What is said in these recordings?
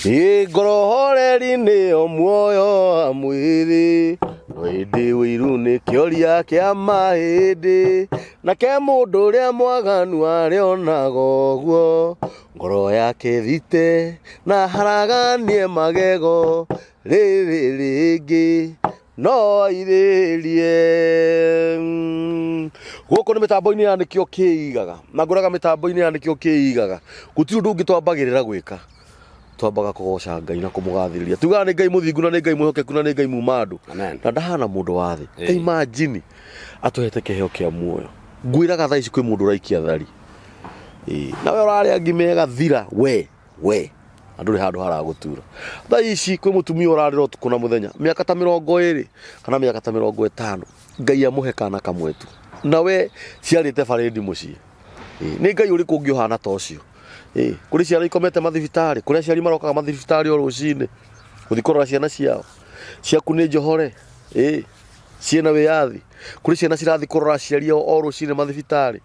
Ngorohoreri nĩyo muoyo wa mwĩrĩ, hĩndĩ wĩiru nĩ kĩoria kĩa mahĩndĩ, nake mũndũ ũrĩa mwaganu arĩonaga ũguo, ngoro yake thite na haraganie magego, rĩrĩ rĩngĩ no irĩrie. Gũkũ nĩ mĩtambo-inĩ ya nĩkĩo kĩigaga, na ngũraga mĩtambo-inĩ ya nĩkĩo kĩigaga, gũtirĩ ũndũ ũngĩ twambagĩrĩra gwĩka, twambaga kũgoca Ngai na kũmũgathĩrĩria, tugaga nĩ Ngai mũthingu na nĩ Ngai mwĩhokeku na nĩ Ngai muma andũ, na ndahana mũndũ wa thĩ. Imagine atũhete kĩheo kĩa muoyo, ngwĩraga thaa ici kwĩ mũndũ ũraikia thari, nawe ũrarĩa ngima ĩgathira, we andũ nĩ handũ haragũtura. Thaa ici kwĩ mũtumia ũrarĩra ũtukũ na mũthenya, mĩaka ta 20 kana mĩaka ta 50, Ngai amũhe kana kamwe tu, nawe ciarĩte barĩndi mũciĩ. Nĩ Ngai ũrĩkũ ũngĩ ũhana ta ũcio? Kũrĩ ciana ikomete mathibitarĩ, kũrĩ aciari marokaga mathibitarĩ o rũcinĩ gũthiĩ kũrora ciana ciao, ciaku nĩ njohore, ciĩna wĩyathi. Kũrĩ ciana cirathiĩ kũrora aciari ao o rũcinĩ mathibitarĩ,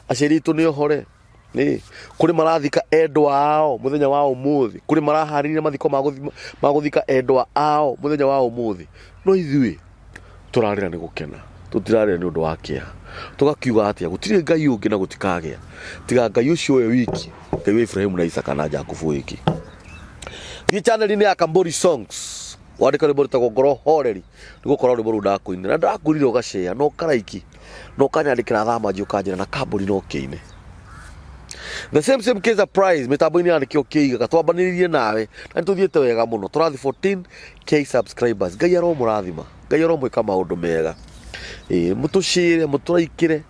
aciari itũ nĩ ohore. Kũrĩ marathika endwa ao mũthenya wa ũmũthĩ, kũrĩ maraharĩrĩria mathiko ma gũthika endwa ao mũthenya wa ũmũthĩ. No ithuĩ tũrarĩra nĩ gũkena, tũtirarĩra nĩ ũndũ wa kĩeha, tũgakiuga atĩa gũtirĩ Ngai ũngĩ na gũtikagĩa tiga Ngai ũcio we wiki, Ngai wa Ibrahimu na Isaka na Jakubu wiki. Thiĩ channel-inĩ ya Kamburi Songs wandĩka rwĩmbo rũtagwo Ngorohoreri, nĩgũkorwo rwĩmbo rũu ndakũinĩra, na ndakwĩrire ũgashare na ũkaraiki na ũkanyandĩkĩra thamanji ũkanjĩra na Kamburi no kĩine. The same case applies mĩtambo-inĩ ya nĩkĩo kĩigaga, twambanĩrĩrie nawe na nĩtũthiĩte wega mũno, tũrathi 14k subscribers. Ngai aromũrathima, Ngai aromwĩka maũndũ mega, mũtũshare mũtũraikĩre,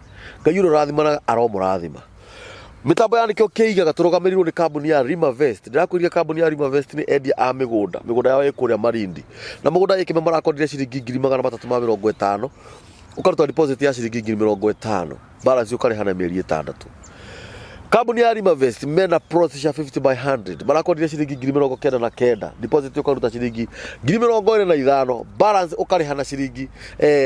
Ngai ũrĩa ũrathimana aromũrathima. Mĩtambo ya nĩkĩo kĩigaga tũrũgamĩrĩirwo nĩ kambuni ya Rimavest. Ndĩrakwĩrire kambuni ya Rimavest nĩ endia a mĩgũnda yao ĩkũrĩa Malindi, na mũgũnda ĩkĩme marakondire ciringi 350, ũkaruta deposit ya ciringi 50,000, balance ũkarĩha na mĩeri 6. Kambuni ya Rimavest mena process ya 50/100, marakondire ciringi 99,000, deposit ũkaruta ciringi 25,000, balance ũkarĩha na ciringi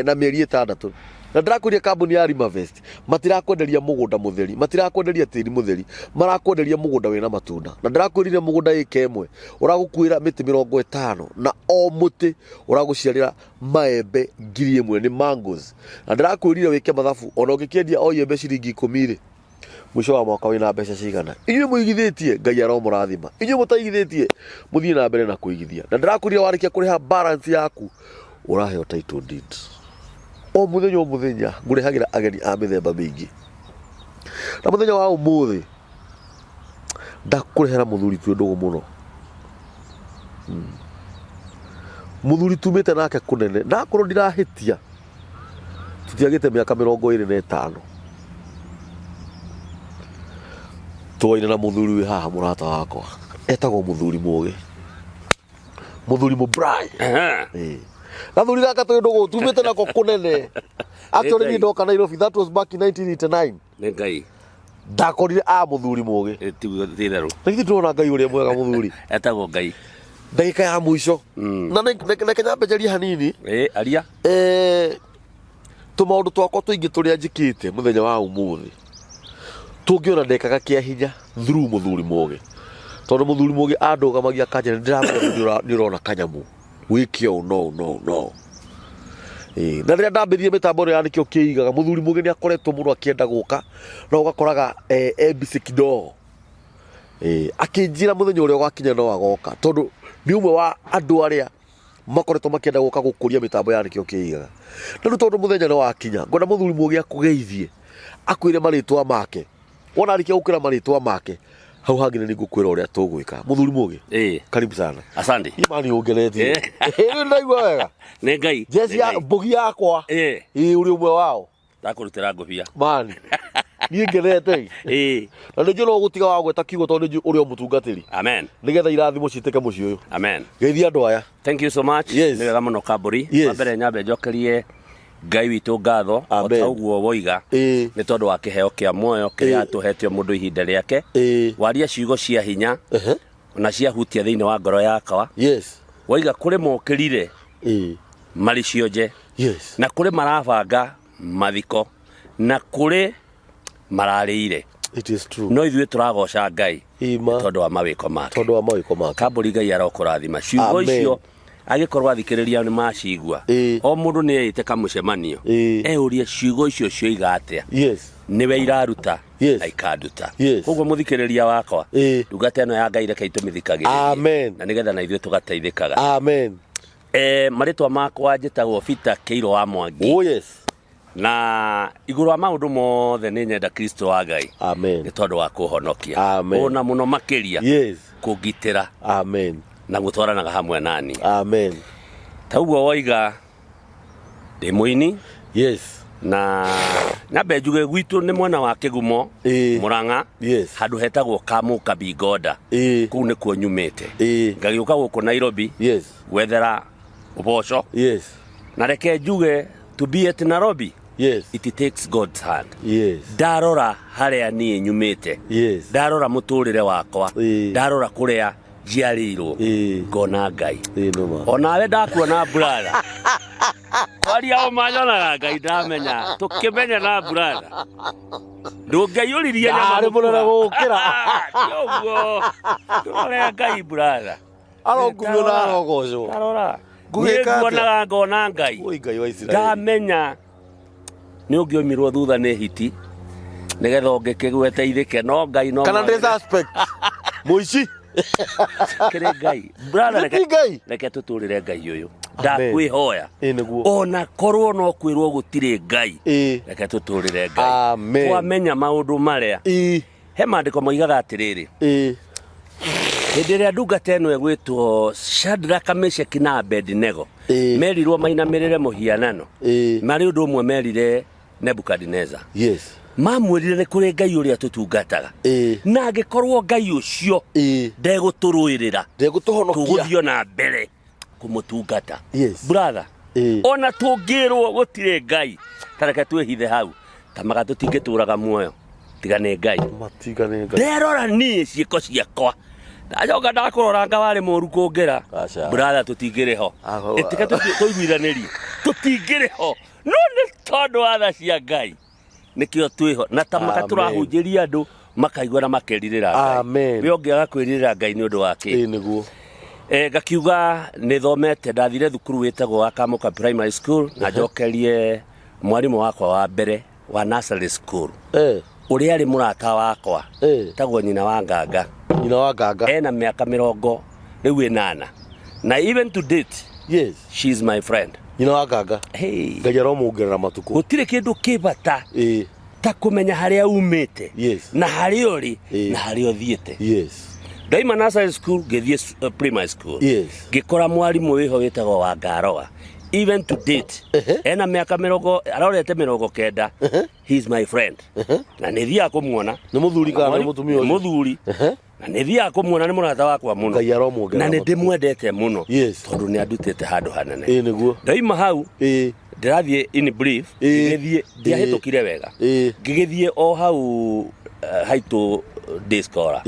na mĩeri 6. Na ndĩrakwĩria kambuni ya Rimavest matirakwenderia mũgũnda mũtheri, matirakwenderia tĩri mũtheri, marakwenderia mũgũnda wĩna matunda. Na ndĩrakwĩrire mũgũnda ĩka ĩmwe ũragũkuĩra mĩtĩ 50, na o mũtĩ ũragũciarĩra maembe 1,000 nĩ mangoes. Na ndĩrakwĩrire wĩke mathabu, ona ũngĩkĩendia o iembe ciringi 10 mwisho wa mwaka wĩna mbeca cigana. Inyuĩ mũigithĩtie, Ngai aromũrathima. Inyuĩ mũtaigithĩtie, mũthiĩ na mbere na kũigithia. Na ndĩrakwĩrire warĩkia kũrĩha balance yaku, ũraheo title deed. O mũthenya ngũrehagĩra ageni a mĩthemba mĩingĩ. Na mũthenya wa ũmũthĩ ndakũrehera mũthuri twĩ ndũgũ mũno, mũthuri tumĩte nake kũnene, ndakorwo ndirahĩtia, tũtiagĩte mĩaka 25. Twaina na mũthuri wĩ haha mũrata wakwa, etagwo mũthuri mũgĩ, mũthuri mũbrai. Gathuri gaka twĩ ndũgũ tumĩte nako kũnene. Actually ni ndoka Nairobi, that was back in 1989. Nĩ Ngai. Ndakorire mũthuri mũgĩ. Ti therũ. Nĩ ndĩrona Ngai ũrĩa mwega mũthuri. Etagwo Ngai. Ndagĩka ya mũico. Na nyambejeria hanini. Aria. Tũmaũndũ twakwa tũingĩ tũrĩa njĩkĩte mũthenya wa ũmũthĩ, tũngĩona ndekaga kĩa hinya through mũthuri mũgĩ. Tondũ mũthuri mũgĩ andũgamagia kanjĩra ndĩramenya nĩ ũrona kanyamũ wĩke ũũ no. Na rĩrĩa ndambĩrĩirie mĩtambo ĩrĩa ya nĩkĩo kĩigaga, mũthuri mũgĩ nĩ akoretwo mũno akĩenda gũka, na ũgakoraga mbc kidogo akĩnjĩra mũthenya ũrĩa ũgakinya no agoka, tondũ nĩ ũmwe wa andũ arĩa makoretwo makĩenda gũka gũkũria mĩtambo ya nĩkĩo kĩigaga. Na rĩu tondũ mũthenya nĩ wakinya, ngwenda mũthuri mũgĩ akũgeithie, akwĩre marĩtwa make. Wona arĩkia gũkwĩra marĩtwa make, hau hangĩ nĩ ngũkwĩra ũrĩa tũgwĩka. Mũthuri mũgĩ, karibu sana. Asante. Imani ũngeretie. Nĩ ndaigua wega. Nĩ Ngai. Jesi ya mbugi yakwa. Ũrĩ ũmwe wao. Ndakũrutĩra ngũbia. Mani. Niĩ ngenete. Na nĩ njũra ũgũtiga wa gweta kiugo tondũ nĩ ũrĩa mũtungatĩri. Amen. Nĩgetha irathimo citĩke mũciĩ ũyũ. Amen. Geithia andũ aya. Thank you so much. Nĩ wega mũno Kamburi. Wa mbere nyambe njokerie Ngai witũ ngatho o ta ũguo woiga nĩ tondũ wa kĩheo kĩa muoyo kĩrĩa atũhetio mũndũ ihinda rĩake, waria ciugo cia hinya na ciahutia thĩinĩ wa ngoro yakwa. Woiga kũrĩ mokĩrire marĩ cionje, na kũrĩ marabanga mathiko, na kũrĩ mararĩire. It is true. No ithuĩ tũragoca Ngai tondũ wa mawĩko make. Kambũri Ngai arokũrathima. Ciugo icio agĩkorwo athikĩrĩria nĩ macigua. O mũndũ nĩ eĩte kamũcemanio. Eurie ciugo icio cioiga atĩa. Nĩwe iraruta na ikanduta. Koguo mũthikĩrĩria wakwa, ndungata ĩno ya Ngai reke itũmĩthikagĩrĩrie. Na nĩgetha na ithuĩ tũgateithĩkaga. Marĩtwa makwa njĩtagwo Peter Kĩirũ wa Mwangi. Na igũrũ wa maũndũ mothe nĩ nyenda Kristo wa Ngai nĩ tondũ wa kũhonokia. Ona mũno makĩria kũngitĩra na gũtwaranaga hamwe nani. Tauguo woiga ndĩ mũini na nyambe njuge gwitũ nĩ mwena wa Kĩgumo Mũrang'a handũ hetagwo Kamuka Bingoda. Kũu nĩkuo nyumĩte ngagĩũka gũkũ Nairobi gwethera ũboco. Na reke njuge to be at Nairobi, it takes God's hand. Ndarora harĩa niĩ nyumĩte, ndarora mũtũrĩre wakwa, ndarora kũrĩa njiarĩirwo, ngona Ngai. Onawe ndakuona brother, kwaria o manyonaga Ngai ndamenya, tũkĩmenya na brother. Ndũngĩiyũririe nyama mũnene gũkĩra. Ũguo ndũrore Ngai brother. Arokumio na arogocwo. Ndarora nguonaga ngona Ngai. Ndamenya nĩ ũngĩomirwo thutha nĩ hiti nĩgetha ũngĩkĩgwete ithĩke no Ngai no kana ndĩ suspect mũici kĩrĩ Ngai brother. Reke tũtũrĩre Ngai ũyũ ndakwĩhoya ona korwo no kwĩrwo gũtirĩ Ngai reke tũtũrĩre Ngai twamenya maũndũ marĩa he maandĩko moigaga atĩrĩrĩ hĩndĩ ĩrĩa ndungata ĩno ĩgwĩtwo Shadraka, Meshaki na Abednego merirwo mainamĩrĩre mũhianano marĩ ũndũ ũmwe merire Nebukadneza. Mamwĩrire nĩ kũrĩ Ngai ũrĩa tũtungataga na angĩkorwo Ngai ũcio ndegũtũrũĩrĩra tũgũthiĩ na mbere kũmũtungata. Brother, ona tũngĩrwo gũtirĩ Ngai tareke twĩhithe hau tamaga tũtingĩtũraga muoyo tiga nĩ Ngai. Nderora niĩ ciĩko ciakwa ndacoka ndakũroranga warĩ mũru kũngĩra brother, tũtingĩrĩ ho. Ĩtĩka tũiguithanĩrie tũtingĩrĩ ho no nĩ tondũ wa tha cia Ngai nĩkĩo twĩho na tamaga tũrahunjĩria andũ makaigua na makerirĩra Ngai. We ũngĩaga kwĩrirĩra Ngai nĩ ũndũ wa kĩ? Ngakiuga nĩ thomete, ndathire thukuru wĩtagwo wa Kamuka Primary School na njokerie mwarimũ wakwa wa mbere wa nursery school ũrĩa arĩ mũrata wakwa tagwo nyina wa Nganga. Ena mĩaka 8 na even to date she is my friend. Nyina wa Nganga Ngai aromũngerera matukũ. Gũtirĩ kĩndũ kĩbata ta kũmenya harĩa umĩte na harĩa ũrĩ na harĩa ũthiĩte. Ndaima nursery school ngĩthiĩ primary school ngĩkora mwarimũ wĩho wĩtagwo wa Ngaroga. Even to date ena mĩaka 90 he is my friend. Na nĩ thiaga kũmuona nĩ mũthuri kana nĩ mũtumia ũyũ? Mũthuri na nĩ thiaga kũmuona nĩ mũrata wakwa mũno na nĩ ndĩmwendete mũno tondũ nĩ andutĩte handũ hanene. Ndaima hau ndĩrathiĩ in brief ngĩgĩthiĩ ndiahĩtũkire wega ngĩgĩthiĩ o hau haitũ day scholar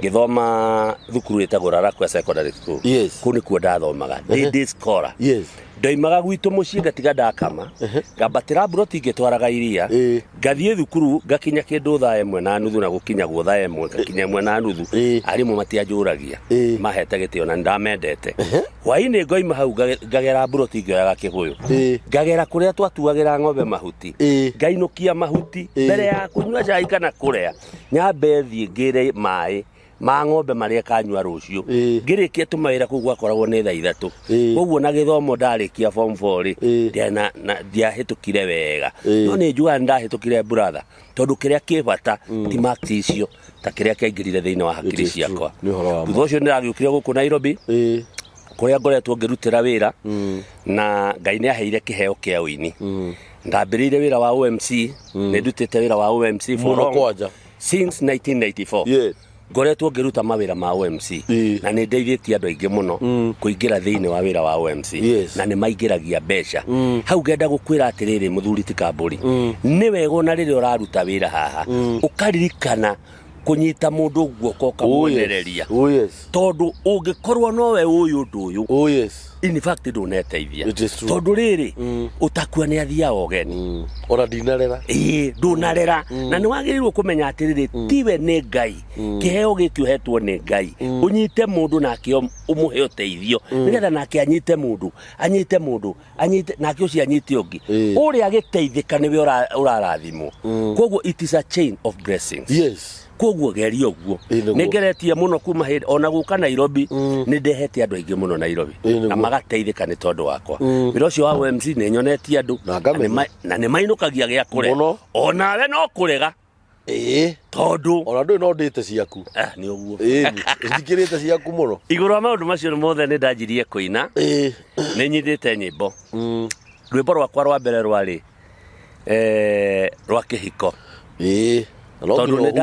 ngĩthoma thukuru ĩtagwo Rarakwa Secondary School. Kũu nĩkuo ndathomaga day scholar. Ndaimaga gwitũ mũciĩ ngatiga ndakama ngambatĩra mburoti ngĩtwaraga iria ngathiĩ thukuru ngakinya kĩndũ thaa 1:30 na gũkinyagwo thaa 1 ngakinya 1:30 arimũ matianjũragia mahete gĩtĩo na ndamendete. Hwaĩ-inĩ ngoima hau ngagera mburoti ngĩoyaga kĩgũyũ ngagera kũrĩa twatuagĩra ng'ombe mahuti ngainũkia mahuti mbere ya kũnyua cai kana kũrĩa nyambe thiĩ ngĩre maĩ ma ng'ombe marĩa kanyua rũciũ ngĩrĩkia tũmawĩra kũu gwakoragwo nĩ thaa 3. Koguo na gĩthomo ndarĩkia form 4 ndiahĩtũkire wega no nĩ njugaga ndahĩtũkire brother tondũ kĩrĩa kĩbata ti marks icio ta kĩrĩa kĩaingĩrire thĩinĩ wa hakiri ciakwa. Thutha ũcio nĩragĩũkire gũkũ Nairobi kũrĩa ngoretwo ngĩrutĩra wĩra na Ngai nĩaheire kĩheo kĩa ũini. Ndambĩrĩire wĩra wa OMC nĩndutĩte wĩra wa OMC since 1994. Ngoretwo ngĩruta mawĩra ma OMC na nĩ ndeithĩtie andũ aingĩ mũno kũingĩra thĩinĩ wa wĩra wa OMC na nĩ maingĩragia mbeca. Hau ngenda gũkwĩra atĩrĩrĩ mũthuri ti Kambũri nĩ wega na rĩrĩa ũraruta wĩra haha ũkaririkana kunyita mundu guoko kamuonereria tondu ungikorwo nowe uyu ndu uyu in fact nduneteithia tondu riri utakua ni athia ogeni ona dinarera ndunarera na ni wagirirwo kumenya atiriri tiwe ni Ngai kiheo giki uhetwo ni Ngai unyite mundu nake umuhe uteithio nigetha nake anyite mundu anyite nake uci anyite ungi uri agiteithika niwe urarathimwo koguo it is a chain of blessings koguo geria uguo ningeretie muno kuma hindi ona guka Nairobi ni ndehete andu aingi muno Nairobi na magateithika ni tondu wakwa wira ucio wa MC ni nyonetie andu na ni mainukagia gia kure onawe no kurega tondu ona ndu no ndite ciaku ni uguo ndikirite ciaku muno iguru wa maundu macio mothe ni ndanjirie kuina ni nyithite nyimbo rwimbo rwakwa rwa mbere rwari rwa kihiko tondu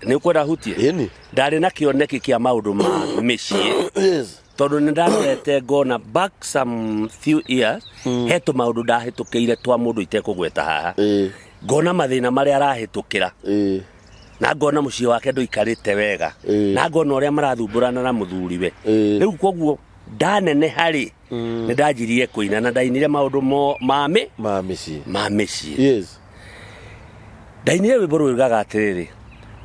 ni ukwenda hutie ndari na kioneki kia maundu ma micii tondu ni ndarorete ngona back some few years hetu maundu ndahitukiire twa mundu itekugweta haha ngona mathina maria arahitukira na ngona mucii wake nduikarite wega na ngona uria marathumburana na muthuriwe riu koguo ndanene hari ni ndanjirie kuina na ndainire maundu ma micii ndainire rwimbo rwigaga atiriri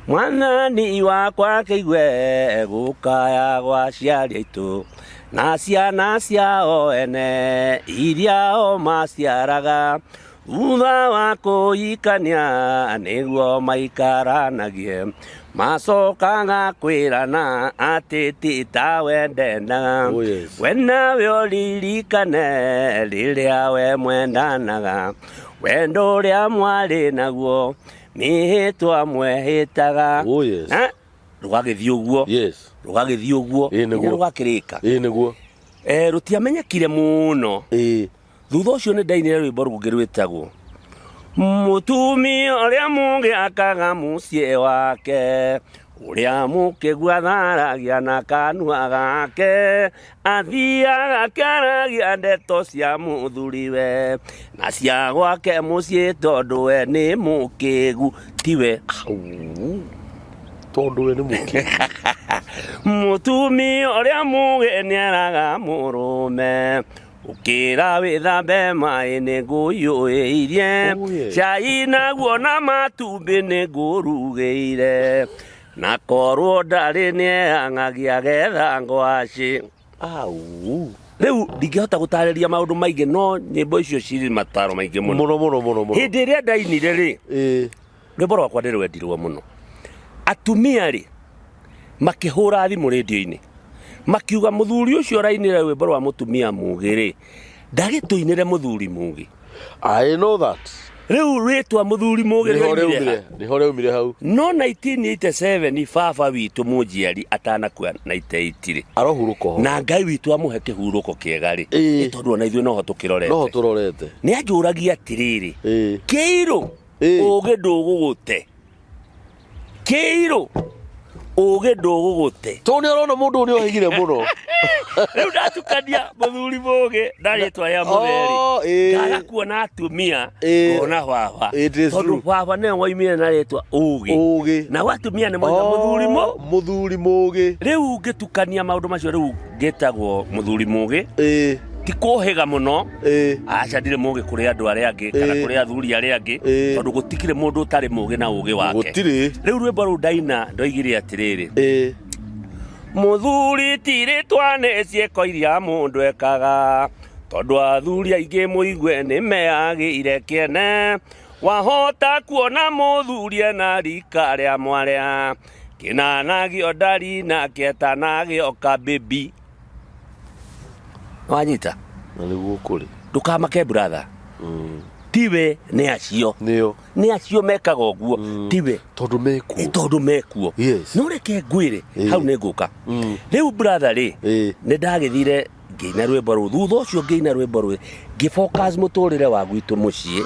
mwathani wakwa kĩigue gũkaya gwa ciari aitũ na ciana ciao ene iria o maciaraga thutha wa kũhikania nĩguo maikaranagie macokaga kwĩrana atĩ ti tawe ndendaga we nawe ũririkane rĩrĩa we mwendanaga wendo ũrĩa mwarĩ naguo mihitwa mwehitaga rugagithii uguo rugakirika niguo rutiamenyekire muno thutha ucio ni ndainire rwimbo rungi rwitagwo mutumia uria mungi akaga mucie wake uria mukigua tharagia na kanua gake athiaga akaragia ndeto cia muthuriwe na cia gwake mucie tondu we ni mukigu tiwe tondu we ni mukigu mutumia uria mungi niaraga murume ukira withambe mai ni nguyuirie cai naguo na matumbi ni ngurugiire na korwo ndari nieangagia getha ngwaci riu ndingihota gutariria maundu maingi no nyimbo icio ciri mataro maingi muno hindi iria ndainire ri rwimbo rwakwa ndirwendirwo muno atumia ri makihura thimu radio-ini makiuga muthuri ucio arainire rwimbo rwa mutumia mugi ri ndagituinire muthuri mugi I know that riu rwitwa muthuri mugi niho reumire hau no 1987 baba witu munjiari atanakua 98 arohuruka na Ngai witu amuhe kihuruko kiega ri tondu ona ithuĩ noho tukirorete ni anjuragia atiriri kiiru ugi ndugugute kiiru ugi ndugugute toni arona mundu ni ohigire muno riu ndatukania muthuri mugi ndaritwa ya mutheri ngaga kuona atumia kona baba tondu baba ne waimire na ritwa ugi na watumia ne moiga muthuri mugi riu ngitukania maundu macio riu ngitagwo muthuri mugi ti kuhiga muno aca ndire mugi kuri andu aria angi kana kuri athuri aria angi tondu gutikire mundu utari mugi na ugi wake riu rwimbo ru ndaina ndoigire atiriri muthuri tiritwa nĩ ciĩko iria mũndũ ekaga tondu athuri aingĩ mũigue nĩ meagĩire kĩene wahota kuona mũthuri ena rika rĩa mwarĩa kĩnanagio ndari nake etanagio kabibi wanyita nĩguo kũrĩ ndũkamake brother tiwe ni acio mekaga ũguo tiwe tondu mekuo no reke ngwire hau nĩ ngũka rĩu brother rĩ nĩ ndagĩthire ngĩina rwĩmbo rũu thutha ũcio ngĩina rwĩmbo rũu ngĩfocus mũtũrĩre wa gwitũ mũciĩ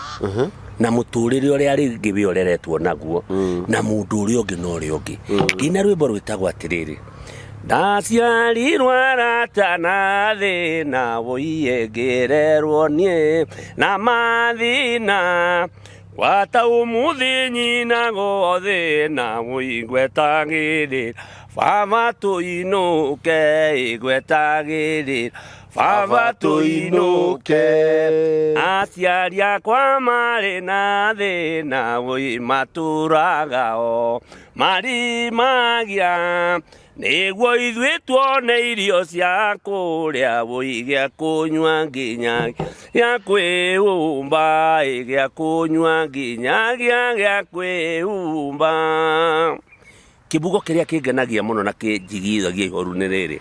na mũtũrĩre ũrĩa rĩngĩ wĩoreretwo naguo na mũndũ ũrĩa ũngĩ na ũrĩa ũngĩ ngĩina rwĩmbo rwĩtagwo atĩrĩrĩ ndaciarirwo arata na thĩna woiye ngĩrerwo niĩ na mathĩna wata umuthi nyina gothe na muigwetagirira baba tuinuke igwetagirira baba tuinuke aciari akwa marĩ na thĩna maturagao marimagia nĩguo ithuĩ tuone irio cia kũrĩa gĩa kũnyua nginya gĩa kwĩhumba gĩa kũnyua nginya gĩa kwĩhumba. Kibugo kĩrĩa kĩngenagia mũno na kĩnjigithagia ihoru nĩ rĩrĩ: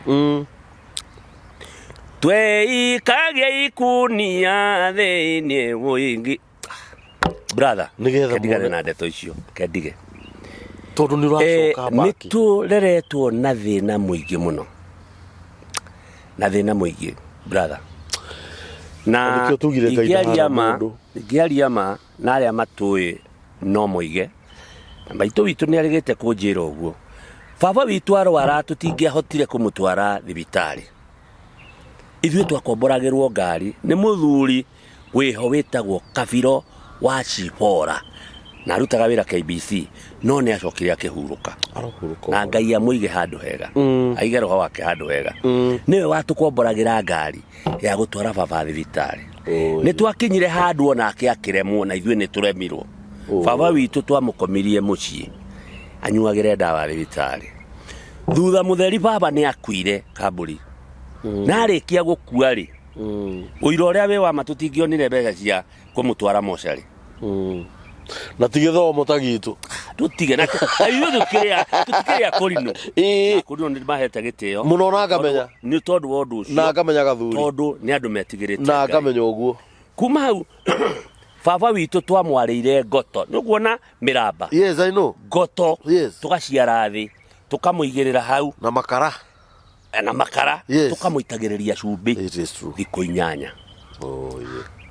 tweikagia ikunia thĩinĩ mũingĩ. Brother, kendigane na ndeto icio, kendige. Tondu ni uracoka baki. Nitureretwo na thĩna mũingĩ mũno. Na thĩna mũingĩ, brother. Na ingĩaria ma na arĩa matũĩ no moige. Maitũ witũ nĩ arĩgĩte kũnjĩra ũguo. Baba witũ arwara tũtingĩahotire kũmũtwara thibitarĩ. Ithuĩ twakomboragĩrwo ngari nĩ mũthuri wĩho wĩtagwo Kabiro wa Chibora na arutaga wĩra KBC, no nĩ acokire akĩhurũka. Na Ngai amũige handũ hega, aige roho wake handũ hega. Nĩwe watũkomboragĩra ngari ya gũtwara baba thibitarĩ. Nĩ twakinyire handũ onake akĩremwo na ithuĩ nĩ tũremirwo. Baba witũ twamũkomirie mũciĩ anyuagĩre ndawa thibitarĩ. Thutha mũtheri baba nĩ akuire Kamburi. Na arĩkia gũkua rĩ, ũira ũrĩa wĩ wa ma tũtingĩonire mbeca cia kũmũtwara mocarĩ. Na tigĩthomo ta gitu tutige na ithuĩ tũtikĩrĩa kũrinũ. Kũrinũ nĩ mahete gĩtĩo mũno na ngamenya nĩ tondũ wa ũndũ ũcio, na ngamenya gathuri tondũ nĩ andũ metigĩrĩte na ngamenya ũguo. Kuma hau baba witũ twamwarĩire ngoto, nĩ kuona mĩramba. Yes, I know. Ngoto, yes. Tũgaciara thĩ tũkamũigĩrĩra hau na makara, yes. Tũkamũitagĩrĩria cumbĩ thikũ 8.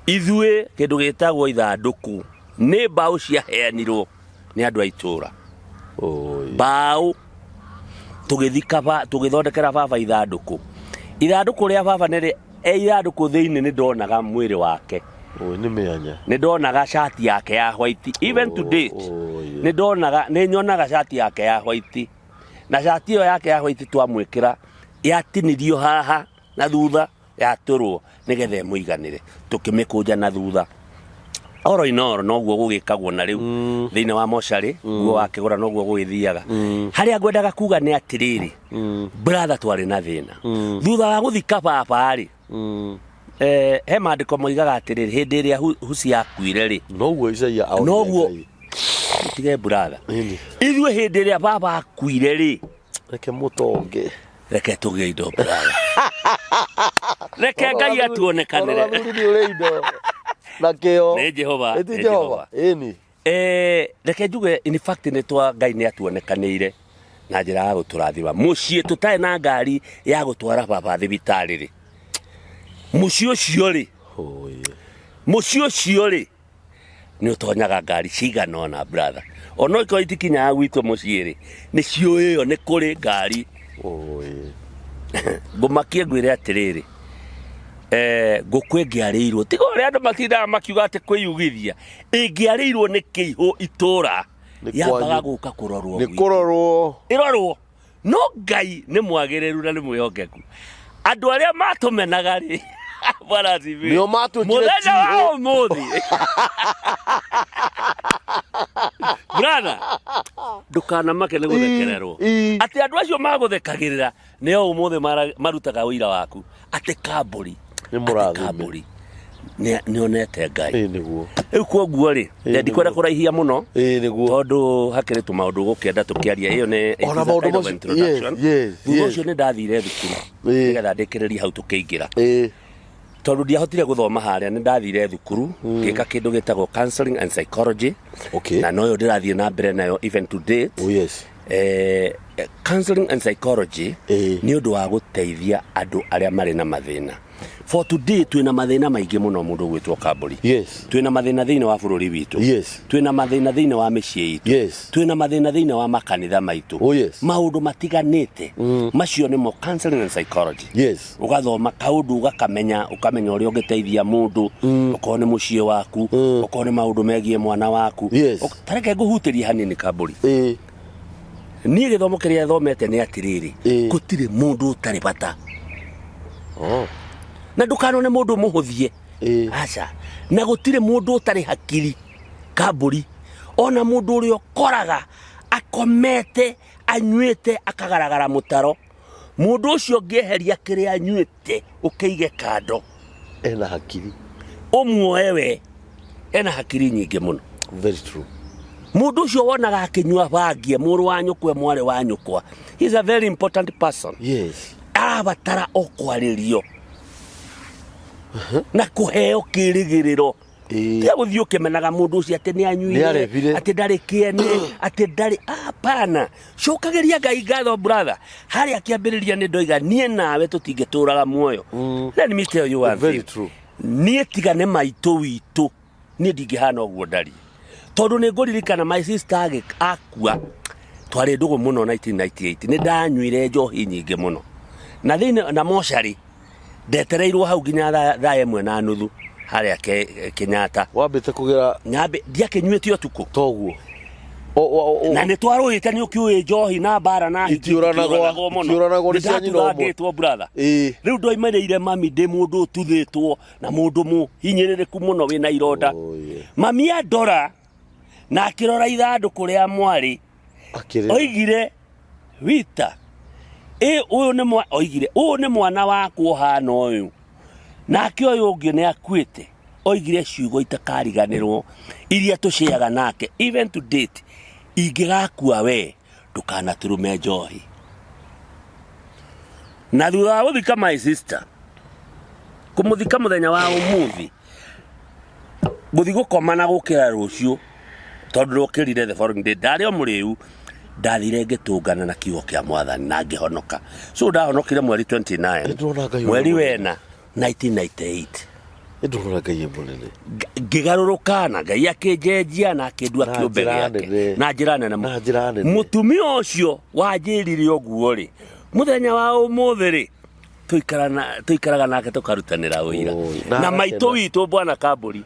Ithuĩ kĩndũ gĩtagwo ithandũkũ nĩ mbaũ ciaheanirwo nĩ andũ a itũra. Mbaũ tũgĩthondekera baba ithandũkũ. Ithandũkũ rĩa baba nĩ ithandũkũ thĩinĩ nĩ ndonaga mwĩrĩ wake. Nĩ ndonaga shati yake ya white, even to date. Nĩ nyonaga shati yake ya white. Na shati ĩyo yake ya white twamwĩkĩra yatinirio haha na thutha yatũrwo nĩgetha ĩmũiganĩre, tũkĩmĩkũnja na thutha. Oro inoro noguo gũgĩkagwo na rĩu thĩinĩ wa mocarĩ, guo wakĩgũra noguo gũgĩthiaga. Harĩa ngwendaga kuga nĩ atĩrĩrĩ, brother twarĩ na thĩna. Thutha wa gũthika baba rĩ, he maandĩko moigaga atĩrĩrĩ, hĩndĩ ĩrĩa Husi yakuire rĩ, noguo tige brother, ithuĩ hĩndĩ ĩrĩa baba akuire rĩ, reke tũgĩe indo brother, reke Ngai atuonekanĩre. Nĩ Jehova, nĩ Jehova. Reke njuge in fact nĩ Ngai nĩ atuonekanĩire na njĩra ya gũtũrathima. Mũciĩ tũtarĩ na ngari ya gũtwara baba thibitarĩ rĩ, mũciĩ ũcio rĩ nĩ ũtonyaga ngari cigana ona brother. Ona ĩkorwo itikinyaga gwitũ mũciĩ rĩ, nĩ ciũĩo nĩ kũrĩ ngari. Ngũmakie ngwĩre atĩrĩrĩ, ngũkũ ĩngĩarĩirwo, tiga ũrĩa andũ matindaga makiuga atĩ kwĩyugithia, ĩngĩarĩirwo nĩ kĩihũ itũra yambaga gũka kũrorwo. Nĩ kũrorwo, ĩrorwo. No Ngai nĩ mwagĩrĩru na nĩ mwĩhokeku. Andũ arĩa matũmenaga rĩ, nĩo matwĩkire mũthenya wa ũmũthĩ brother, ndũkanamake nĩ gũthekererwo atĩ andũ acio magũthekagĩrĩra nĩo ũmũthĩ marutaga ũira waku atĩ Kamburi nĩonete Ngai. Rĩu kuoguo rĩ, ndikwenda kũraihia mũno tondũ hakĩrĩ tũmaũndũ gũkĩenda tũkĩaria. Ĩyo nĩ introduction. Thutha ũcio nĩ ndathire thukuru nĩgetha ndĩkĩrĩrie hau tũkĩingĩra, tondũ ndiahotire gũthoma harĩa. Nĩ ndathire thukuru ngĩka kĩndũ gĩtagwo counseling and psychology, na noyo ndĩrathiĩ na mbere nayo even to date. Counseling and psychology nĩ ũndũ wa gũteithia andũ arĩa marĩ na mathĩna For today twina mathina maingi muno mundu gwitwo Kamburi. Yes. Twina mathina thiini wa bururi witu. Yes. Twina mathina thiini wa micii itu. Yes. Twina mathina thiini wa makanitha maitu. Oh yes. Maundu matiganite. Macio nimo counseling and psychology. Yes. Ugathoma kaundu ukamenya uria ungiteithia mundu, uko ni mucii waku, uko ni maundu megie mwana waku. Yes. Tareke nguhutiria hanini Kamburi. Niĩ gĩthomo kĩrĩa thomete nĩ atirĩrĩ, gũtirĩ mũndũ ũtarĩ bata. Na ndũkanone mũndũ mũhũthie. Aca. Na gũtirĩ mũndũ ũtarĩ hakiri Kamburi. Ona mũndũ ũrĩa ũkoraga akomete anyuĩte akagaragara mũtaro. Mũndũ ũcio ũngĩeheria kĩrĩa anyuĩte ũkĩige kando. Ena hakiri. Ũmuoe we. Ena hakiri nyingĩ mũno. Very true. Mundu ucio wonaga akinyua bangie muru wa nyukwe mware wa nyukwa. He is a very important person. Yes. Arabatara okwaririo. Na kuheo kirigiriro. Tia guthii ukimenaga mundu ucio ati ni anyuire, ati ndari kiene, ati ndari apana. Cokageria Ngai ngatho brother. Hari akiambiriria ni ndoiga nie nawe tutingituraga muoyo. Let me tell you one thing. Very true. Nie tigane maitu witu. Nie ndingihana uguo ndari. Tondu nĩ ngũririkana my sister akua twarĩ ndugu muno 1998 nĩ ndanyuire njohi nyingĩ muno na thĩinĩ na mocarĩ ndetereirwo hau nginya thaa ĩmwe na nuthu harĩa Kenyatta wambĩte kũgera nyambe ndiakĩnyuĩte ũtukũ toguo na nĩ twarũĩte nĩ ũkĩũĩ njohi na mbara na itiũranagwo nĩ cianyu no mo brother rĩu ndoimanĩire mami ndĩ mũndũ ũtuthĩtwo na mũndũ mũhinyĩrĩrĩku mũno wĩna ironda mami andora na akirora ithandũkũ rĩa mwarĩ oigire Wita oigire ũyũ nĩ mwana wakwa hana ũyũ nake ũyũ ũngĩ nĩ akuĩte oigire ciugo itakariganĩrwo iria tũcĩaga nake even to date ingĩgakua we ndũkanatũrũme njohi na thutha wa gũthika my sister kũmũthika mũthenya wa ũmũthĩ gũthi gũkoma na gũkĩra rũciũ tondu rokirire the following day ndarĩ o mũrĩu ndathire ngĩtũngana na kiugo kĩa Mwathani na ngĩhonoka so ndahonokire mweri 29 mweri wena 1998 ndũrona Ngai mũnene ngĩgarũrũka na Ngai akĩnjenjia na akĩndua kĩũmbe gĩake na njĩra nene mũtumia ũcio wanjĩrire ũguo rĩ mũthenya wa ũmũthĩ rĩ tuikaraga nake tukarutanira wira na maitũ witũ bwana Kamburi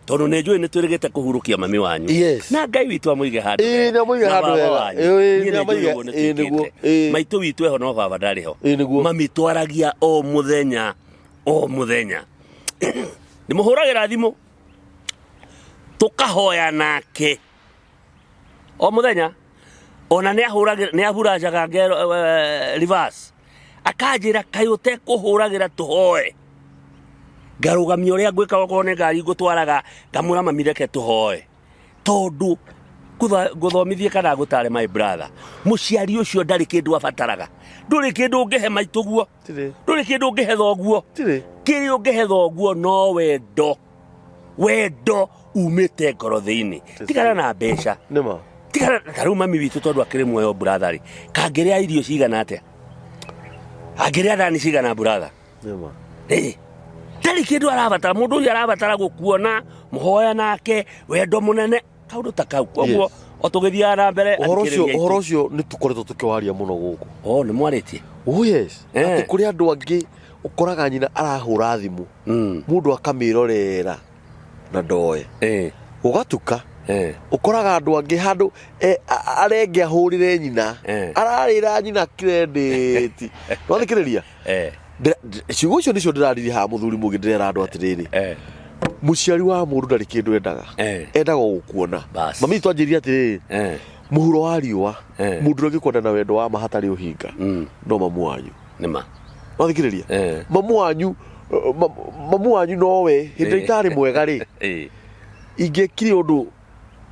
tondu nĩ njũĩ nĩ twĩrĩgĩte kũhurukia mami wanyu na Ngai witũ amũige handũ nĩ amũige handũ wega maitũ witũ eho no baba ndarĩ ho mami twaragia o mũthenya ndĩmũhũragĩra thimũ tukahoya nake o mũthenya ona nĩ ahurajaga reverse akanjĩra kaĩ ũtekũhũragĩra tũhoe ngarũgamia ũrĩa ngwĩka okorwo nĩ ngari ngũtwaraga ngamwĩra mami reke tũhoe tondu ngũthomithie kana ngũtare my brother mũciari ũcio ndarĩ kĩndũ abataraga ndũrĩ kĩndũ ũngĩhe maitũguo ndũrĩ kĩndũ ũngĩhe thoguo kĩrĩa ũngĩhe thoguo no wendo umĩte ngoro thĩinĩ tigana na mbeca tigana tarĩu mami witũ tondu akĩrĩ muoyo brother rĩ kangĩrĩa irio cigana atĩa angĩrĩa thani cigana brother ndarĩ kĩndũ arabatara mũndũ ũyũ arabatara gũkuona mũhoya nake wendo mũnene kaũndũ ta kau koguo o tũgĩthiaga na mbere ũhoro ũcio nĩ tũkoretwo tũkĩwaria mũno gũkũ nĩ mwarĩtie yes atĩ kũrĩ andũ angĩ ũkoraga nyina arahũra thimũ mũndũ akamĩrorera na ndoe gũgatuka ukoraga andu angi handu arenge ahurire nyina ararira nyina credit no thikiriria ciugo icio nicio ndirariri ha muthuri mugi ndirera andu atiriri muciari wa mundu ndari kindu endaga endaga gukuona mami twanjiria atiriri muhuro wa riua mundu ngikwenda na wendo wa mahatari uhinga no mamu wanyu nima no thikiriria mamu wanyu nowe hindi itari mwega ri ingekire undu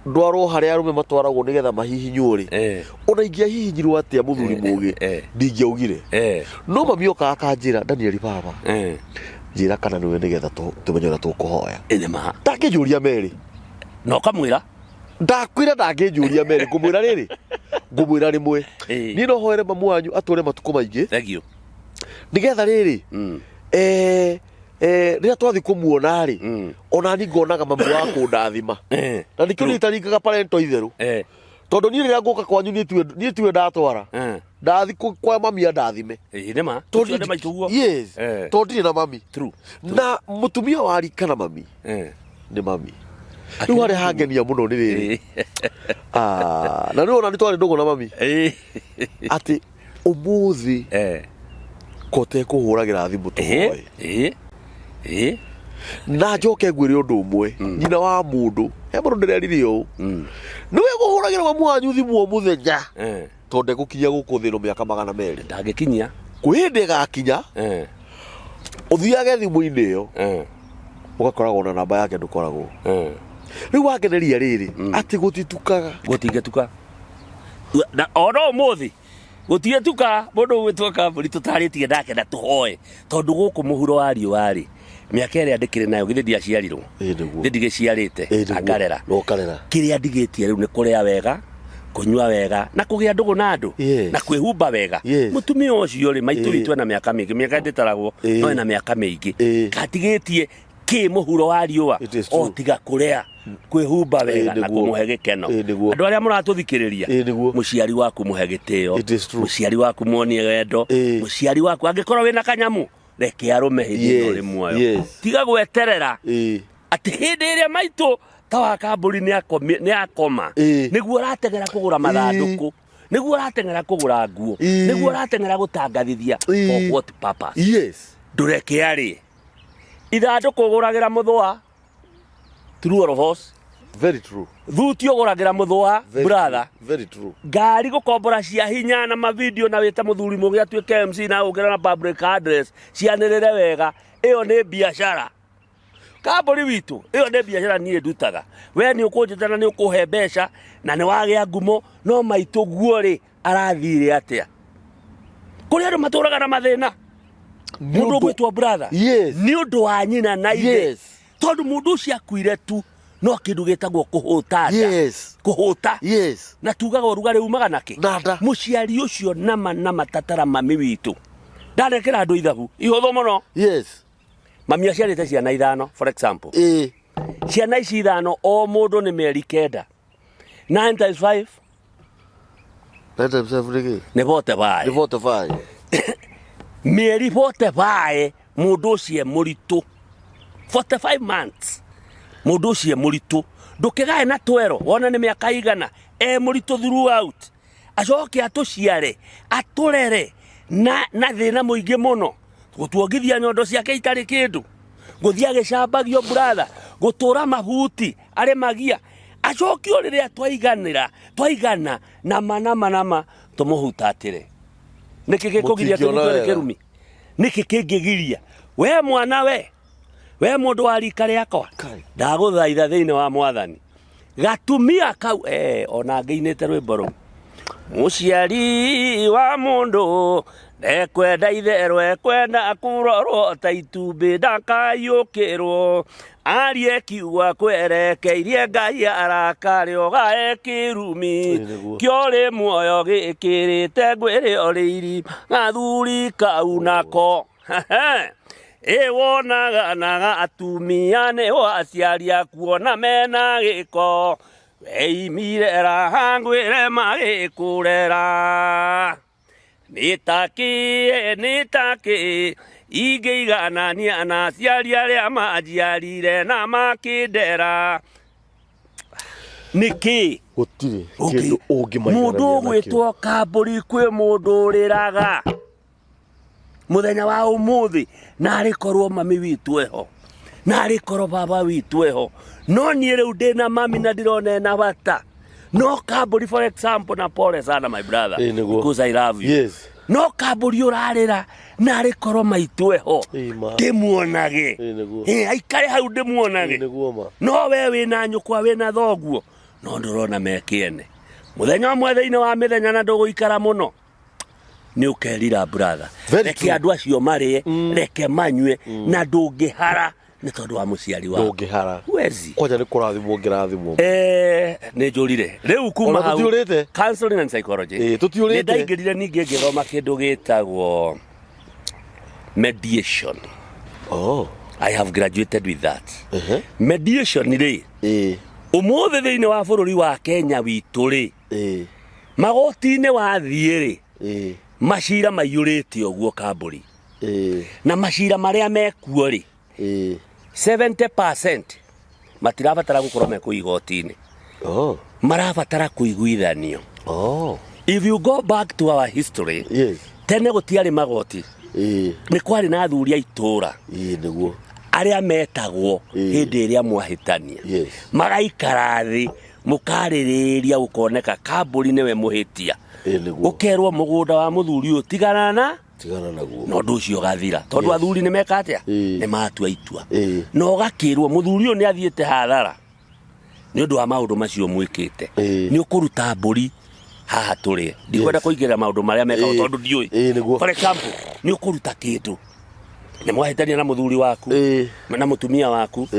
ndwaro haria arume matwaragwo nigetha mahihinywo ri ona ingĩahihinyirwo atia muthuri mugi ndingĩaugire no mami oka akanjĩra Daniel baba njĩra kana nĩwe nigetha tumenye ũrĩa tũkũhoya nĩma ndakĩnjũria merĩ no kamwĩra ndakwĩra ndangĩnjũria merĩ ngũmwĩra rĩrĩ ngũmwĩra rĩmwe niĩ no hoere mamu wanyu atũre matukũ maingĩ thank you nigetha rĩrĩ rĩrĩa twathi kũmuona rĩ ona ni ngonaga mamu wa kũndathima na nĩkĩo nĩtaringaga parento itherũ tondũ niĩ rĩrĩa ngũka kwanyu niĩ tiwe ndatwara ndathi kwa mami andathime tondũ ndirĩ na mami na mũtumia wa rika na mami nĩ mami rĩu harĩa hangenia mũno nĩ rĩrĩ na nĩ ona nĩ twarĩ ndũgũ na mami atĩ ũmũthĩ kote kũhũragĩra thimũ tũhoe na njoke ngwĩre ũndũ ũmwe nyina wa mũndũ he mũndũ ndĩrerire ũũ nĩwe gũhũragĩra mamu wanyu thimũ o mũthenya tondũ ndegũkinyia gũkũ thĩ ĩno mĩaka 200 ndangĩkinyia kwĩ hĩndĩ ĩgakinya ũthiage thimũ-inĩ ĩyo ũgakoragwo na namba yake ndũkoragwo rĩu wangeneria rĩrĩ atĩ gũtitukaga gũtingĩtuka ona ũmũthĩ gũtigĩtuka mũndũ ũgwĩtwo Kambũri tũtarĩtie ndake na tũhoe tondũ gũkũ mũhuro wa riũa rĩ mĩaka ĩrĩa ndĩkĩrĩ nayo githĩ ndiaciarirwo ndigĩciarĩte ngarera kĩrĩa ndigĩtie rĩu nĩ kũrĩa wega kũnyua wega na kũgĩa ndũgũ na andũ na kwĩhumba wega mũtumia ũcio rĩ maitũ witũ na mĩaka mĩingĩ mĩaka ndĩtaragwo no na mĩaka mĩingĩ katigĩtie kĩ mũhuro wa riũa o tiga kũrĩa kwĩhumba wega na kũmũhe gĩkeno andũ arĩa mũratũthikĩrĩria mũciari waku mũhe gĩtĩo mũciari waku muonie wendo mũciari waku angĩkorwo wĩna kanyamũ reke arũme hĩndĩ ĩno rĩ muoyo tiga gweterera atĩ hĩndĩ ĩrĩa maitũ ta wa Kambũri nĩ akoma nĩguo ũrateng'era kũgũra mathandũkũ nĩguo ũrateng'era kũgũra nguo nĩguo ũrateng'era gũtangathithia for what purpose ndũreke arĩ ithandũkũ ũgũragĩra mũthũa true or false very true thuti ũgũragĩra mũthũa brother very true ngari gũkombora cia hinya na mavideo na wĩta mũthuri mũgĩ atuĩke MC na ũgĩra na public address cianĩrĩre wega ĩyo nĩ biacara Kambũri witũ ĩyo nĩ biacara niĩ ndutaga we nĩ ũkũnjĩtana nĩ ũkũhe mbeca na nĩ wagĩa ngumo no maitũ guo rĩ arathire atĩa kũrĩ andũ matũraga na mathĩna mũndũ ũgwĩtwo brother nĩ ũndũ wa nyina na ithe tondũ mũndũ ũcio akuire tu no kĩndũ gĩtagwo kũhũta nda kũhũta na tugaga ũrugarĩ umaga nakĩ mũciari ũcio nama tatara mami witũ ndanekĩra andũ ithabu ihũthũ mũno mami aciarĩte ciana 5 for example ciana ici 5 o mũndũ nĩ mĩeri 9 9 times 5 nĩ 45 mĩeri 45 mũndũ ũcio mũritũ 45 months mũndũ ũcio mũritũ ndũkĩgae na twero wona nĩ mĩaka igana mũritũ throughout acoke atũciare atũrere na thĩna mũingĩ mũno gũtuongithia nyondo ciake itarĩ kĩndũ gũthiĩ agĩcambagio brother gũtũra mahuti arĩ magia acokio rĩrĩa twaigana nama tũmũhutatĩre nĩkĩ gĩkũgiria kĩmũtware kĩrumi nĩkĩ kĩngĩgiria we mwana we mũndũ wa rika rĩakwa ndagũthaitha thĩinĩ wa Mwathani gatumia kau ona ngĩinĩte rwĩmbo rũu mũciari wa mũndũ ekwenda itherũ ekwenda kũrorwo ta itumbĩ ndakayũkĩrwo arie kiuga kwerekeirie Ngai arakarĩo gae kĩrumi kĩo rĩ muoyo gĩkĩrĩte ngwĩrĩ orĩiri gathuri kau nako wonaga atumia nĩo aciaria kuona mena gĩko weimire raha ngwĩre magĩkũrera nĩ takĩ ingĩiganania na aciari arĩa manjiarire na makĩndera nĩkĩ gũtirĩ kĩndũ ũngĩmaiganania mũndũ ũgwĩtwo Kambũri kwĩ mũndũ ũrĩraga mũthenya wa ũmũthĩ narĩ korwo mami witũ eho narĩ korwo baba witũ eho no niĩ rĩu ndĩna mami na ndirona ena bata no Kambũri for example na pole sana my brother because I love you no Kambũri ũrarĩra narĩ korwo maitũ eho ndĩmuonage aikare hau ndĩmuonage no we wĩna nyũkwa wĩna thoguo no ndũrona mekĩene mũthenya ũmwe thĩinĩ wa mĩthenya na ndũgũikara mũno nĩ ũkerira brother reke andũ acio marĩe reke manyue na ndũngĩhara nĩ tondũ wa mũciari wao ndũngĩhara wezi kwanja nĩ kũrathimwo ngĩrathimwo nĩ njũrire rĩu kuma hau counseling and psychology nĩ ndaingĩrire ningĩ ngĩthoma kĩndũ gĩtagwo mediation Oh. I have graduated with that. Mediation ri. Umothe thiini wa bururi wa Kenya witu ri. Magoti-ini wathie ri. Macira maiyurite oguo Kamburi. Na macira maria mekuo ri. 70% matirabatara gukorwo meko igoti-ini. Oh. Marabatara kuiguithanio. Oh. If you go back to our history, tene gutiari magoti. Ni kwari na athuri a itura. Niguo. Aria metagwo hindi iria mwahitania. Magaikara thi mukaririria ukoneka Kamburi niwe muhitia. Ukerwo mugunda wa muthuri uyu tigana naguo. No ndu ucio gathira. Tondu athuri ni meka atia? Ni matua itua. No gakirwo muthuri uyu ni athiete hathara. Ni undu wa maundu macio mwikite. Ni ukuruta mburi haha turi. Ndikwenda kuingira maundu maria meka tondu ndiui. For example, ni ukuruta kindu. Ni mwahitania na muthuri waku, na mutumia waku,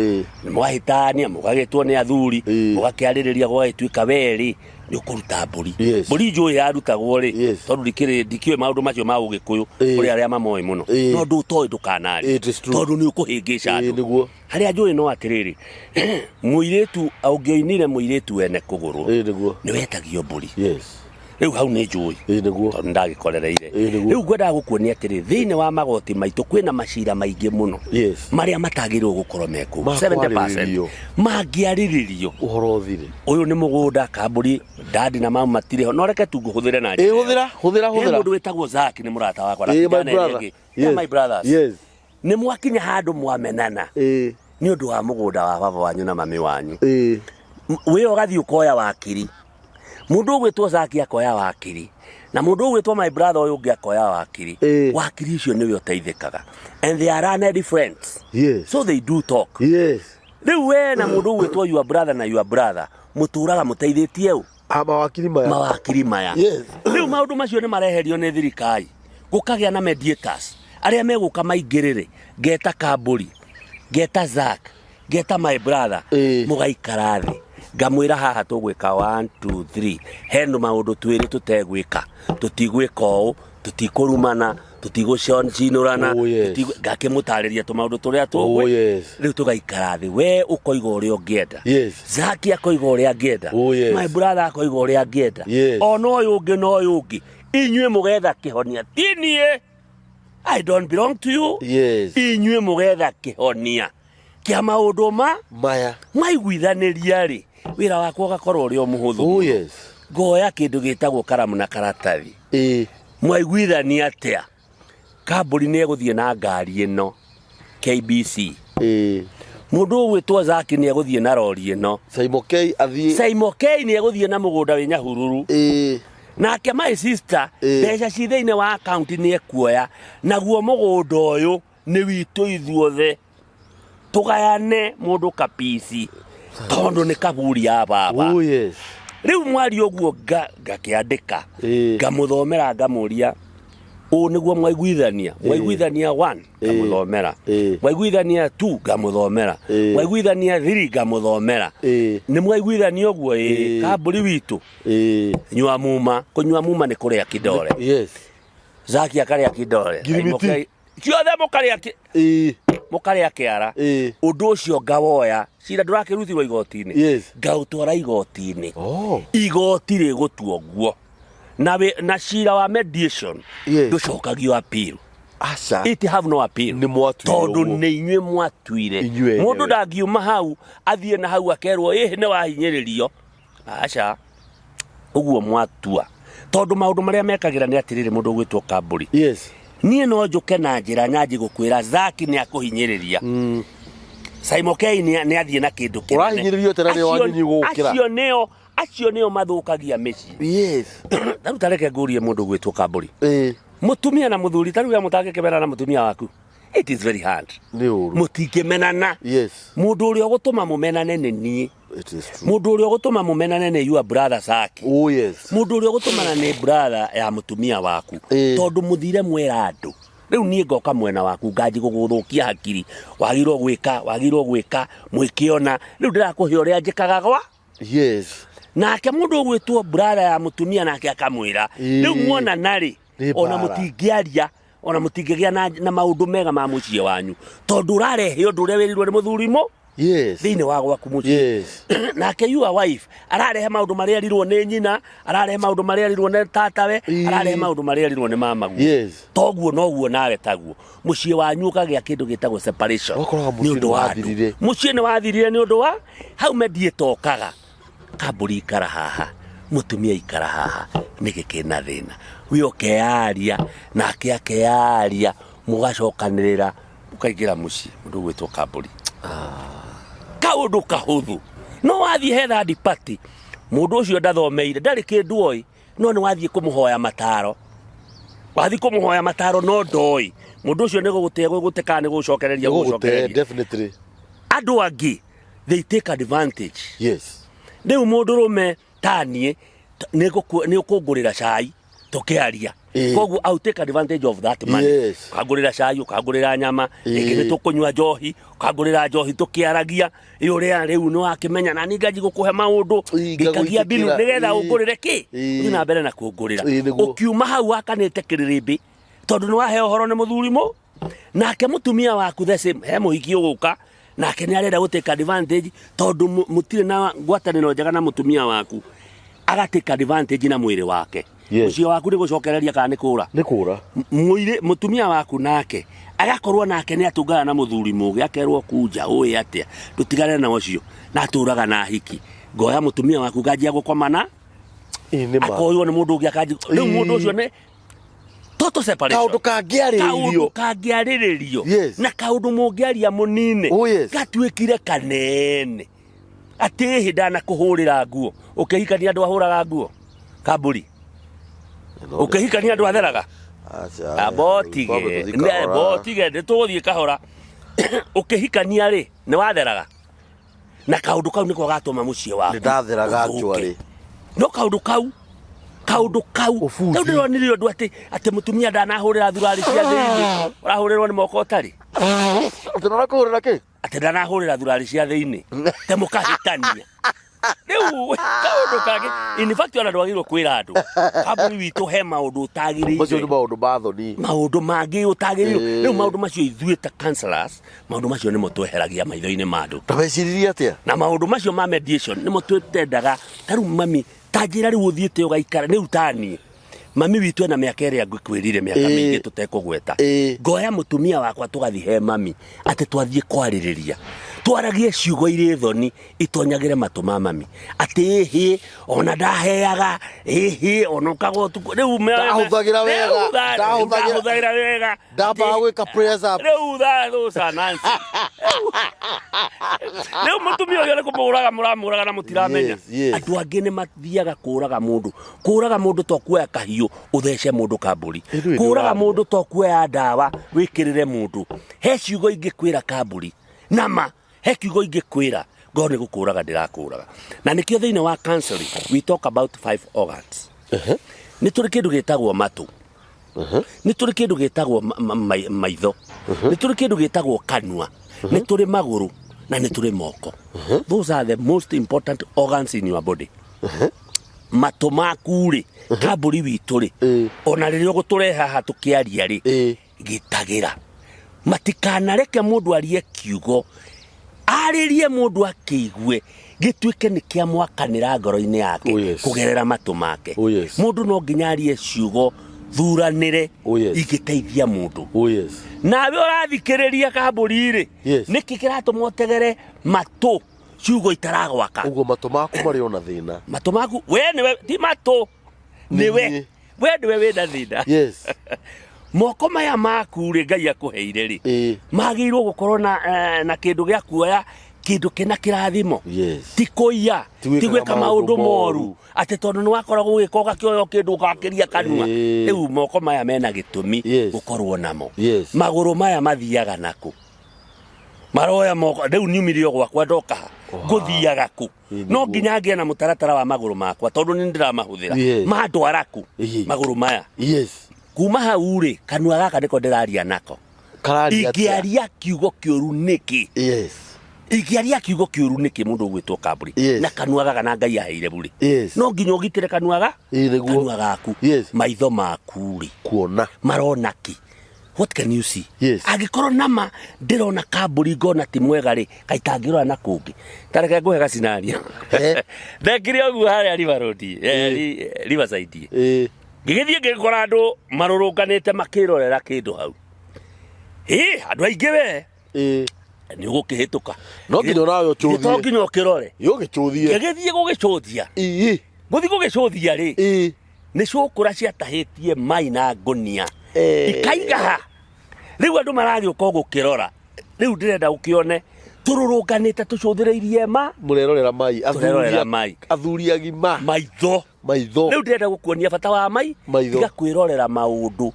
ni mwahitania mugagitwo ni athuri, mugakiaririria gwagituika weri, ni ukuruta mburi. Mburi njui yarutagwo ri, tondu ndikiwe maundu macio ma ugikuyu kuri aria mamoe muno. No ndutoi ndukanari. Tondu ni ukuhingica andu. Haria njui no atiriri. Muiretu aungioinire muiretu ene kuguru. Ni wetagio mburi. Riu hau ni njui. Tondu ndagikorereire. Riu ngwenda gukuonia atiri thiini wa magoti maitu kwina macira maingi muno. Maria matagirwo gukorwo meku. 70% mangiariririo. Uhoro thire. Uyu ni mugunda Kamburi dadi na mama matire ho. No reke tu nguhuthire na njira. Huthira. Mundu wetagwo Zaki ni murata wakwa. My brothers. Ni mwakinya handu mwamenana. Ni undu wa mugunda wa baba wanyu na mami wanyu. We ugathi ukoya wakiri. Mundu gwetwo Zaki akoya wakiri. Na mundu gwetwo my brother uyu ungi akoya wakiri. Wakiri ucio niwe uteithikaga. And they are running friends. So they do talk. Riu we na mundu gwetwo your brother na your brother muturaga muteithitie u. Mawakiri maya. Riu maundu macio ni mareherio ni thirikari. Gukagia na mediators. Aria meguka maingirire. Geta Kamburi. Geta Zak. Geta my brother. Mugaikara thi. Ngamwira haha tugwika 1 2 3 heno maundu twiri tutegwika tutigwika o tutikurumana tutiguconcinurana ngakimutariria tu maundu turia tugwe riu tugaikara thi we ukoiga uria ungienda Zaki akoiga uria angienda my brother akoiga uria angienda ono uyu ungi inyue mugetha kihonia tinie I don't belong to you inyue mugetha kihonia kia maundu maya maiguithaniria ri wira wakwa gakorwo uri o muhuthu ngoya kindu gitagwo karamu na karatathi mwaiguithania atia Kamburi ni eguthie na ngari ino KBC mundu gwitwo Zaki ni eguthie na lori ino Saimo K ni eguthie na mugunda wi Nyahururu nake my sister mbeca ci thiini wa account ni ekuoya naguo mugunda uyu ni witu ithuothe tugayane mundu kapisi tondu ni kaburi ya baba riu mwari oguo ngakiandika ngamuthomera ngamuria u niguo mwaiguithania 1 ngamuthomera mwaiguithania 2 ngamuthomera mwaiguithania 3 ngamuthomera ni mwaiguithania oguo Kamburi witu nyua muma kunyua muma ni kuria kidore Zaki akaria kidore ciothe mukaria kiara undu ucio ngawoya cira ndurakirutirwo igoti-ini ngautwara igoti-ini igoti rigutua guo na cira wa mediation nducokagio appeal it have no appeal tondu ni inyue mwatuire mundu ndangiuma hau athie na hau akerwo ni wahinyiririo aca uguo mwatua tondu maundu maria mekagira ni atiriri mundu gwitwo Kamburi nie no njuke na njira nyanji gukwira Zaki ni akuhinyiriria Saimo K ni athie na kindu kinene urahinyiririo tena ni wanyu gukira acio neo mathukagia mici taru tareke ngurie mundu gwitwo Kamburi mutumia na muthuri taru ya mutange kemena na mutumia waku it is very hard mutikimenana mundu uria gutuma mumenane ni nie mundu uria gutuma mumenane ni your brother Zaki mundu uria gutumana ni brother ya mutumia waku tondu muthire mwera andu riu nie ngoka mwena waku ngaji guguthukia hakiri wagirwo gwika mwikiona riu ndirakuhe uria njikaga gwa nake mundu gwitwo brother ya mutumia nake akamwira riu muona nari ona mutingiaria ona mutingegia na maundu mega ma mucie wanyu tondu urarehe undu uria wirirwo ni muthurimo thiini wa gwaku mucie nake your wife ararehe maundu maria erirwo ni nyina ararehe maundu maria erirwo ni tatawe ararehe maundu maria erirwo ni mamaguo toguo noguo nawe taguo mucie wanyu ukagia kindu gitagwo separation ni undu wa mucie ni wathirire ni undu wa hau mediator okaga kamburi ikara haha mutumia ikara haha nigikina thina wi okearia nake akearia mugacokanirira ukaingira mucie mundu gwitwo kamburi kaundu kahuthu no wathie he third party mundu ucio ndathomeire ndari kindu oi no ni wathie kumuhoya mataro no ndoi mundu ucio ni guguteka ni gucokereria definitely andu angi they take advantage riu mundu rume tanie ni ukungurira cai tukiaria koguo I'll take advantage of that money ukangurira cai ukangurira nyama ingi ni tukunywa njohi ukangurira njohi tukiaragia uria riu ni wakimenya na ninga njigukuhe maundu ngikagia binu nigetha ungurire ki thina mbere na kungurira ukiuma hau akanite kiririmbi tondu ni wahe uhoro ni muthurimo nake mutumia waku the same he muhiki uguka nake ni arenda gutake advantage tondu mutire na ngwataniro njega na mutumia waku agatake advantage na mwiri wake ucio waku ni gucokereria kana ni kura mwiri mutumia waku nake agakorwo nake ni atungana na muthuri mugi akerwo kunja uyi atia tutigane na ucio na turaga na hiki ngoya mutumia waku gajia gukomana akoywo ni mundu ungi akaji riu mundu ucio ni toto separation kaundu kangiariririo na kaundu mungiaria munine gatuikire kanene ati hindana kuhurira nguo ukihikania andu ahuraga nguo kamburi ukihikania andu atheraga botige ndituguthie kahora ukihikania ri ni watheraga na kaundu kau niko gatuma mucie waku ndatheraga actually no kaundu kau tondu ni rio ndu ati mutumia ndanahurira thurari cia thiini urahurirwo ni moko utari ndanakuhurira ki ati ndanahurira thurari cia thiini te mukahitania riu kaundu kage in fact ona ndwagirwo kwira andu kamburi witu he maundu utagirire macio ni maundu mathoni maundu mangi utagirire riu maundu macio ithuĩ ta counselors maundu macio nimo tweheragia maitho-ini ma andu taweciririe atia na maundu macio ma mediation nimo twitendaga taru mami tajira riu uthiite ugaikara ni utani mami witu na miaka iri ngwikwirire miaka mingi tutekugweta ngoya mutumia wakwa tugathi he mami ati twathie kwaririria twaragie ciugo iri thoni itonyagire matuma mami ati hi ona ndaheaga ona ukago riu ndahuthagira wega ndamba gwika prayers up riu those are nonsense riu mutumia uyu ni kumuraga muramuraga na mutiramenya andu angi ni mathiaga kuraga mundu to kuoya kahiu uthece mundu kamburi kuraga mundu to kuoya ndawa wikirire mundu he ciugo ingikwira kamburi nama he kiugo ingikwira ngo ni gukuraga ndirakuraga na nikio thiine wa counseling we talk about 5 organs ni turi kindu gitagwo matu ni turi kindu gitagwo maitho ni turi kindu gitagwo kanua ni turi maguru na ni turi moko those are the most important organs in your body matu maku ri kamburi witu ri ona ririo gutureha haha tukiaria ri gitagira matikanareke mundu arie kiugo aririe mundu akiigwe gituike ni kia mwakanira ngoro-ini yake kugerera matu make mundu no nginya arie ciugo thuranire igiteithia mundu nawe urathikiriria kamburi ri niki kiratumotegere matu ciugo itaragwaka ugo matu maku mari ona thina matu maku we niwe ti matu niwe wina thina moko maya maku ri Ngai akuheire ri magirwo gukorwo na kindu gia kuoya kindu kina kirathimo ti kuiya ti gwika maundu moru ati tondu ni wakoragwo ugikoga kioyo kindu ugakiria kanua riu moko maya mena gitumi gukorwo namo maguru maya mathiaga naku maroya moko riu niumirio gwakwa ndoka nguthiaga ku no nginya ngie na mutaratara wa maguru makwa tondu ni ndiramahũthĩra mandwaraku maguru maya kuma hau ri kanua gaka ndiko ndiraria nako ingiaria kiugo kiuru niki ingiaria kiugo kiuru niki mundu gwitwo kamburi na kanua gaka na Ngai aheire buri no nginya ugitire kanua gaku maitho maku ri kuona marona ki what can you see? Yes. Agikorwo nama ndirona kamburi ngona ti mwega ri kaitangirora na kungi tareke nguhe gacinaria ndekire oguo haria River Road Riverside ngigithie ngikora andu marurunganite makirorera kindu hau andu aingi we ni ugukihituka no nginya nawe uchuthie to nginya ukirore ugichuthie ngigithie gugichuthia guthi gugichuthia ri ni cukura ciatahitie mai na ngunia ikaigaha riu andu maragiuka gukirora riu ndirenda ukione tururunganite tucuthireirie murerorera mai athuri agima maitho riu ndirenda gukuonia bata wa mai tiga kwirorera maundu.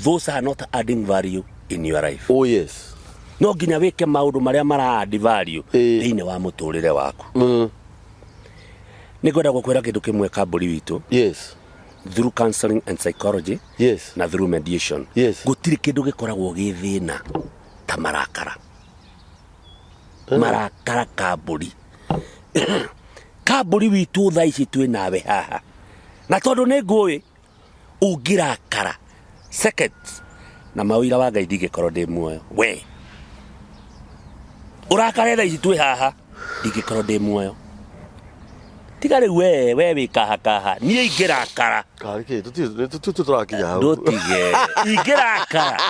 Those are not adding value in your life. Oh yes. No nginya wike maundu maria mara add value thiini wa muturire waku. Ni ngwenda gukwira kindu kimwe kamburi witu. Yes. Through counseling and psychology. Yes. Na through mediation. Yes. Gutiri kindu gikoragwo githina ta marakara. Marakara kamburi. Kamburi witu tha ici twi nawe haha. Na tondu ni ngui ungirakara seconds na mawira wa Ngai ndigikorwo ndi muoyo we urakare tha ici twi haha ndigikorwo ndi muoyo tiga riu we wikahakaha nie ingirakara karike tuturakinya hau ndutige ingirakara.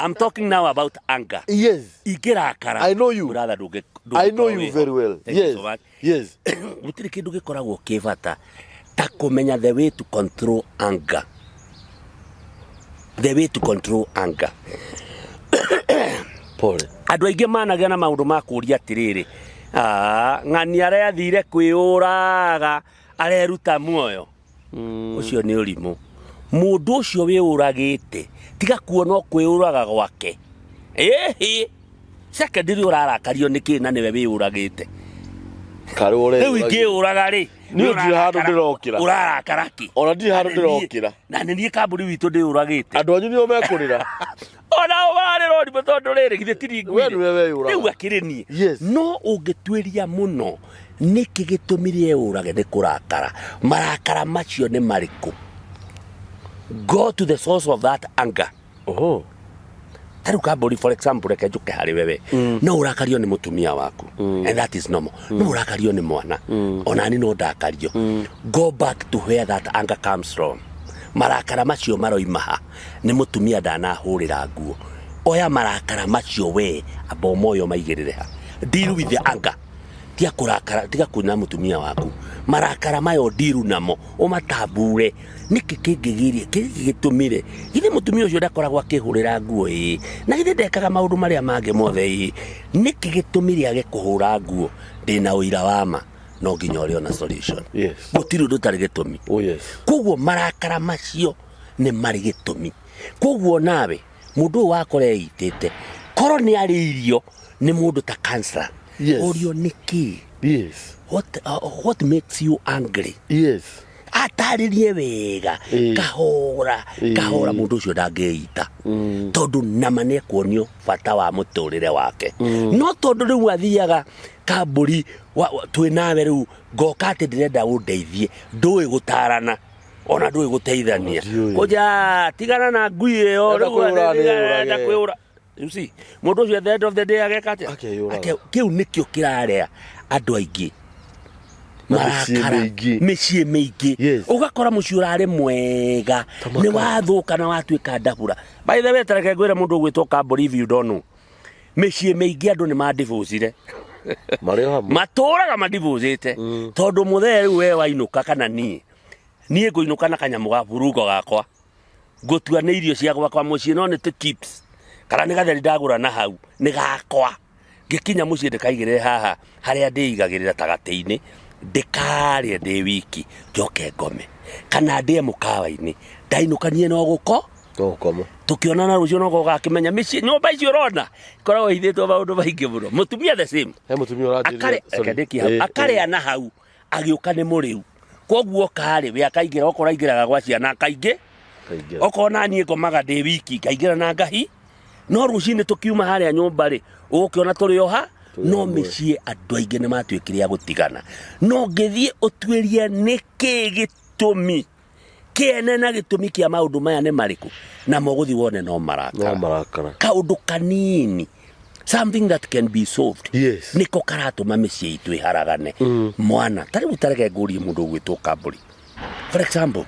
I'm talking now about anger. Yes. Ingirakara. I know you. Brother, I know you very well. Yes. Yes. Gutiri kindu gikoragwo kibata ta kumenya the way to control anger. The way to control anger. Pole. Andu aingi managia na maundu ma kuria atiriri ng'ani arathire kwiuraga areruta muoyo ucio ni urimu. Mundu ucio wiuragite tiga kuona kwiuraga gwake secondary urarakario niki na niwe wiuragite kare ore riu ingiuraga ri ni ndiri handu ndirokira urarakara ki ona ndiri handu ndirokira na ni kamburi witu ndiuragite andu anyu nio mekurira ona warero ndi mutondo riri githe tiringu we niwe weuraga riu akirini yes. No ungitwiria muno niki gitumire urage ni kurakara marakara macio ni mariku. Go to the source of that anger. Taru kamburi for example reke njuke hari wewe no urakario ni mutumia waku and that is normal. No urakario ni mwana onani no ndakario. Go back to where that anger comes from. Marakara macio maroimaha ni mutumia ndanahurira nguo oya marakara macio we abomoyo maigirire ha deal with the anger. Tia kurakara tiga kuna mutumia waku marakara mayo diru namo umatambure niki kingigirie kigitumire githe mutumia ucio ndakoragwo akihurira nguo na githe ndekaga maundu maria mange mothe niki gitumire age kuhura nguo ndina uira wama no nginya uri ona solution. Yes. Gutiri ndutari gitumi. Oh yes. Koguo marakara macio ni mari gitumi. Koguo nawe mundu wakore itete koro ni aririo ni mundu ta cancer. Yes. Orio niki. Yes. What makes you angry? Yes. Ataririe wega kahora mundu ucio ndangeita tondu nama ne kuonio bata wa muturire wake no tondu riu athiaga kamburi twi nawe riu ngoka ati ndirenda undeithie ndui gutarana ona ndui guteithania kuja tigana na ngui iyo riu nda kwiura. You see mundu ucio at the end of the day ageka ati kiu nikio kirarea andu aingi mĩciĩ mĩingĩ ugakora mũciĩ urarĩ mwega ni wathuka na watuĩka ndabura. By the way tareke ngwĩre mũndũ ũgwĩtwo kamburi if you don't know mĩciĩ mĩingĩ andũ nĩ mandivocire matũraga mandivocite tondu mũthee rĩu we wainũka kana niĩ ngũinũka na kanyamũ ga burungo gakwa ngũtua nĩ irio cia gwakwa mũciĩ no nĩ tũ chips kana nĩ gatheri ndagũra na hau nĩ gakwa ngĩkinya mũciĩ ndĩkaigĩrĩre haha harĩa ndĩigagĩrĩra ta gatĩ-inĩ ndikarie ndi wiki njoke ngome kana ndie mukawa-ini ndainukanie no guko gukoma tukionana rucio no gugakimenya mĩciĩ nyũmba icio urona ikoragwo ithĩtwo maũndũ maingĩ mũno. Mutumia the same he mutumia ũranjĩrĩria akarĩa na hau agĩũka nĩ mũrĩu koguo karĩ we akaingĩra okora aingĩraga gwa ciana kaingĩ okona niĩ ngomaga ndĩ wiki ngaingĩra na ngahi no rũcinĩ tukiuma harĩa nyũmba rĩ ũgũkĩona tũrĩ oha no mĩciĩ andũ aingĩ nĩ matuĩkire a gũtigana no ngĩthiĩ ũtuĩrie nĩkĩ gĩtũmi Kĩene na gĩtũmi kĩa maũndũ maya nĩ marĩkũ na mũgũthi wone no marakara kaũndũ kanini, something that can be solved. Yes. Niko karatũma mĩciĩ itũ ĩharagane. Mwana tarĩu tareke ngũrie mũndũ ũgwĩtwo Kambũri, for example,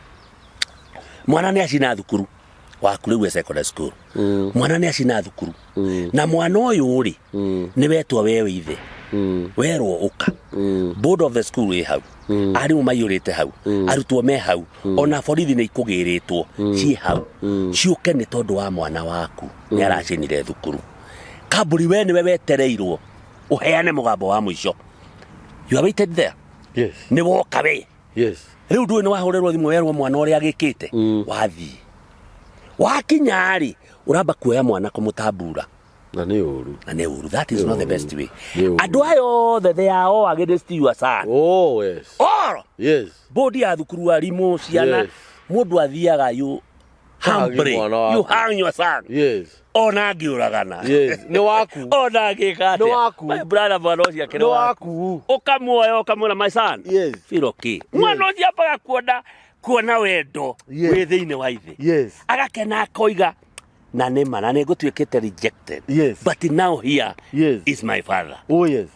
mwana nĩ acina thukuru waku rĩu secondary school. Mwana nĩ acina thukuru na mwana ũyũ rĩ nĩ wetwo we ithe werwo ũka board of the school ĩ hau, arimũ maiyũrĩte hau, arutwo me hau, ona borithi nĩ ikũgĩrĩtwo ciĩ hau, ciũke nĩ tondũ wa mwana waku nĩ aracinire thukuru. Kambũri we nĩwe wetereirwo ũheane mũgambo wa mũico. You are waited there. Yes. Nĩ woka we. Yes. Rĩu ndũĩ nĩ wahũrĩrwo thimũ werwo mwana ũrĩa agĩkĩte wathiĩ wakinya rĩ ũramba kuoya mwana kũmũtambura na nĩ ũru. That is not the best way. Andũ aya othe they are all against your son. Oh yes. All. Yes. Bodi ya thukuru arimũ ciana mũndũ athiaga you hang your son. Yes. Ona ngĩũragana. Yes. Nĩ waku. Ona ngĩka atĩa. Nĩ waku. My brother mwana ũcio akĩrĩ waku. Ũkamuoya ũkamwĩra my son. Yes. Feel okay. Mwana ũcio ambaga kuona wendo wĩ thĩinĩ wa ithe. Yes. Agakena akoiga na nĩma na nĩngũtuĩkĩte rejected. Yes. But now here is my father. Oh yes.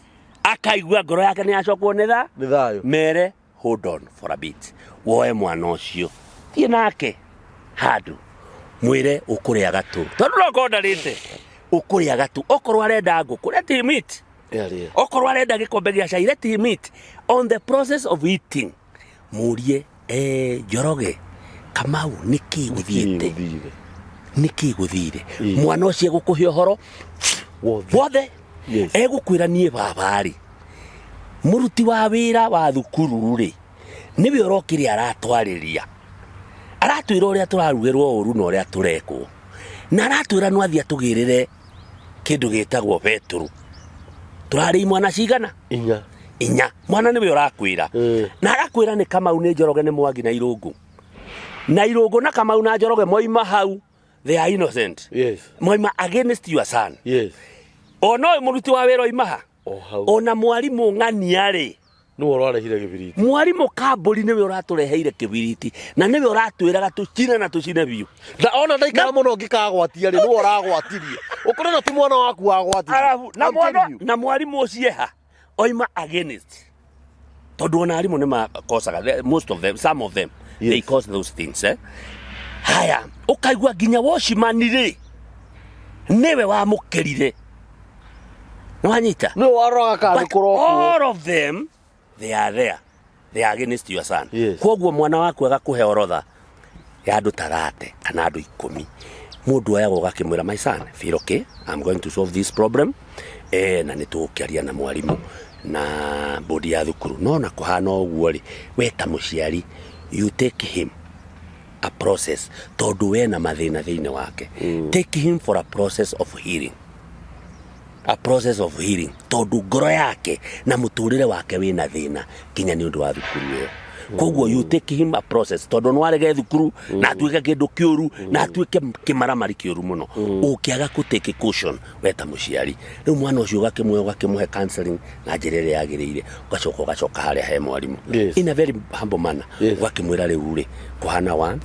Akaigua ngoro yake nĩ yacokwo nĩ thayũ. Mere hold on for a bit. Woe mwana ũcio thiĩ nake handũ mwĩre ũkũrĩa gatũ tondũ no kondarĩte ũkũrĩa gatũ okorwo arenda ngũkũ let him eat. Okorwo arenda gĩkombe gĩa cai let him eat. On the process of eating mũrie Njoroge Kamau nĩkĩ gũthiĩte nĩkĩ gũthire mwana ũcio gũkũhe ũhoro wothe egũkwĩra niĩ baba rĩ mũruti wa wĩra wa thukuru rĩ nĩwe ũrokire aratwarĩria aratwĩra ũrĩa tũrarugĩrwo ũru na ũrĩa tũrekwo na aratwĩra no athiĩ atũgĩrĩre kĩndũ gĩtagwo betũrũ tũrarĩ mwana cigana 4 mwana nĩwe ũrakwĩra na arakwĩra nĩ Kamau nĩ Njoroge nĩ Mwangi na Irũngũ na Kamau na Njoroge moima hau they are innocent. Yes. Moima against your son. Yes. Ono mũruti wa wĩra oimaha ona mwarimũ ng'ania rĩ nĩwe ũrarehire kĩbiriti. Mwarimũ Kambũri nĩwe ũratũreheire kĩbiriti na nĩwe ũratwĩraga tũcine na tũcine biũ na ona ndaikara mũno ngĩkagwatia rĩ nĩwe ũragwatirie ũkore na ti mwana waku wagwatirie na mwarimũ ũcio ha oima against tondũ ona arimũ nĩ makosaga most of them some of them they cause those things haya ukaigua nginya Washimani rĩ niwe wamũkerire nwanyita no waroga kandi kurokwo all of them they are there they are against your son. Koguo mwana waku agakuhe orotha ya andũ 30 kana andũ 10 mũndũ aya gũgakĩmwĩra my son feel okay I'm going to solve this problem na nĩtũkĩaria na mwarimũ na bodi ya thukuru no na kũhana ũguo rĩ weta mũciari you take him a process tondũ we na mathĩna thĩinĩ wake take him for a process of healing tondũ ngoro yake na mũtũrĩre wake wĩna thĩna kinya nĩ ũndũ wa thukuru ĩyo koguo you take him a process tondũ no arege thukuru na atuĩke kĩndũ kĩũru na atuĩke kĩmaramari kĩũru mũno ũkĩaga gũtake caution weta mũciari rĩu mwana ũcio ũgakĩmũhe counseling na njĩra ĩrĩa yagĩrĩire ũgacoka harĩa he mwarimũ in a very humble manner ũgakĩmwĩra rĩu rĩ kũhana 1